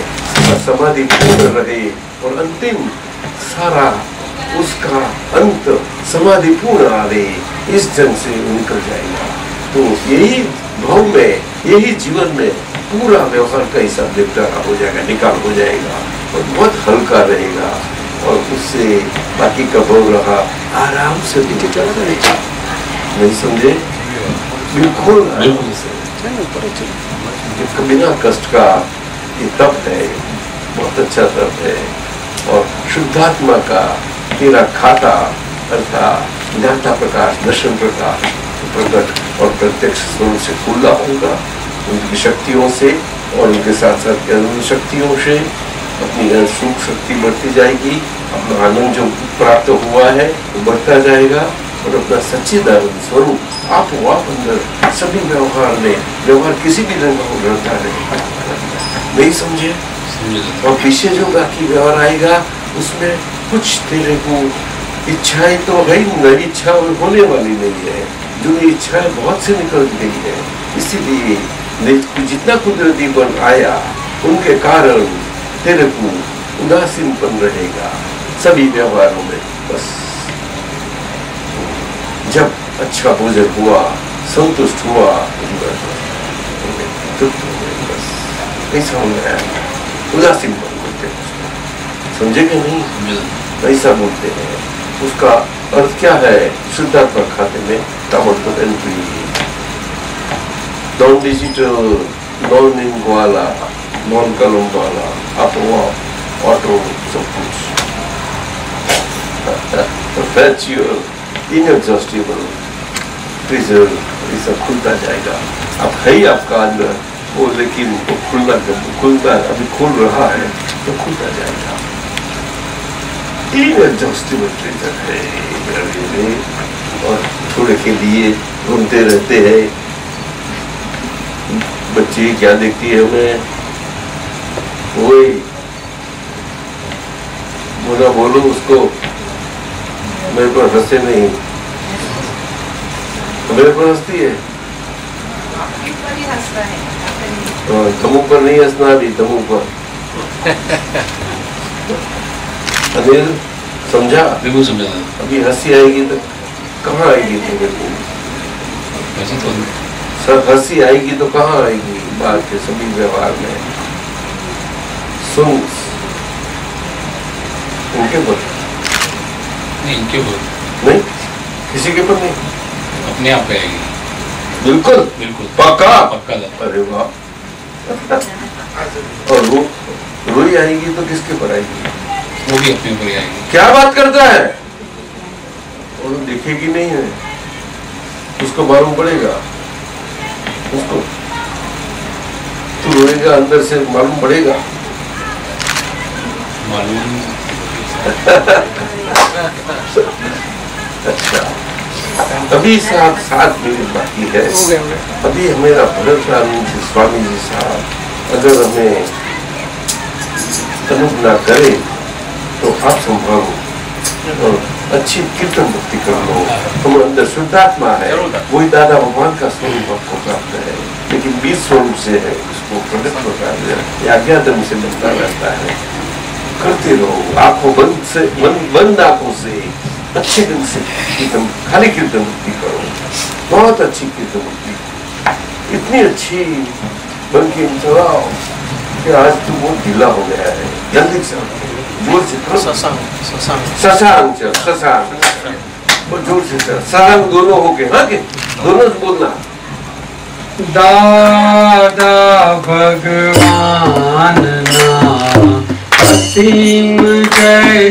समाधि पूर्ण रहे, और अंतिम सारा उसका अंत समाधि पूर्ण आवे, इस जन्म से निकल जाएगा। तो यही भाव में, यही जीवन में पूरा व्यवहार का हिसाब निपटारा हो जाएगा, निकाल हो जाएगा, और बहुत हल्का रहेगा, और उससे बाकी का भाव रहा आराम से निकल रहेगा। नहीं समझे? बिल्कुल आराम से, बिना कष्ट का ये तप है, बहुत अच्छा तप है। और शुद्धात्मा का तेरा खाता अर्थात ज्ञाता प्रकाश, दर्शन प्रकाश प्रकट और प्रत्यक्ष स्वरूप से खुला होगा, उनकी शक्तियों से और उनके साथ साथ अन्य शक्तियों से अपनी सुख शक्ति बढ़ती जाएगी, अपना आनंद जो प्राप्त हुआ है वो बढ़ता जाएगा, और अपना सच्चिदानंद स्वरूप आप अंदर सभी व्यवहार में, व्यवहार किसी भी रंग को रहता रहेगा। नहीं समझे? और पीछे जो बाकी व्यवहार आएगा उसमें कुछ तेरे को इच्छाएं तो है नहीं, इच्छा होने वाली नहीं है, जो इच्छाएं बहुत से निकल गई है, इसीलिए जितना कुदरतीपन आया उनके कारण तेरे को उदासीनपन रहेगा सभी व्यवहारों में। बस जब अच्छा भोजन हुआ, संतुष्ट हुआ, तृप्त हो गए, बस ऐसा हो गया, उदासीनपन बोलते हैं, समझे कि नहीं? ऐसा बोलते हैं। उसका अर्थ क्या है? शुद्धात्मा खाते में ताबड़तोड़ entry, non digital, non ink वाला, नॉन कलम वाला, अपवाप, ऑटो, सब कुछ परपेचुअल, इनएग्जॉस्टिबल ट्रेजर, ये सब खुलता जाएगा। अब है ही आपका अंदर वो, लेकिन वो खुलता अभी खुल रहा है तो खुलता जाएगा। इनएग्जॉस्टिबल ट्रेजर है, और थोड़े के लिए घूमते रहते हैं। बच्चे क्या देखती है हमें? वही मुझे बोलो उसको मेरे पर हंसे नहीं, मेरे पर हंसती है, तमु पर नहीं हंसना, अभी तमु पर। अनिल समझा? बिल्कुल समझा। अभी हंसी आएगी तो कहाँ आएगी तुम्हें? वैसे तो सब हंसी आएगी तो कहाँ आएगी बात के सभी व्यवहार में। सुन उनके पर नहीं, इनके पर नहीं, किसी के पर नहीं, अपने आप आएगी। बिल्कुल बिल्कुल पक्का पक्का। अरे वाह। और रोई आएगी तो किसके पर आएगी? वो भी अपने ऊपर आएगी। क्या बात करता है? और दिखेगी नहीं है, उसको मालूम पड़ेगा, उसको तू रोएगा अंदर से मालूम पड़ेगा। मालूम अच्छा, अभी साथ साथ मिनट बाकी है। अभी हमेरा भरत स्वामी जी साहब अगर हमें अनुप ना करे तो आप संभालो और अच्छी कीर्तन भक्ति कर लो। हम अंदर शुद्धात्मा है, वही दादा भगवान का स्वरूप आपको प्राप्त है, लेकिन बीज स्वरूप से है, उसको प्रकट होता है, अज्ञातम से बनता रहता है। करते रहो, आंखों बंद से, बंद आंखों से अच्छे ढंग से कीर्तन, खाली कीर्तन भक्ति करो, बहुत अच्छी कीर्तन भक्ति, इतनी अच्छी बल्कि चलाओ कि आज तू बहुत ढीला हो गया है, जल्दी से जोर से करो। ससांग चल, ससांग वो जोर से चल, ससांग दोनों होके, हाँ के दोनों से बोलना। दादा भगवान ना असीम जय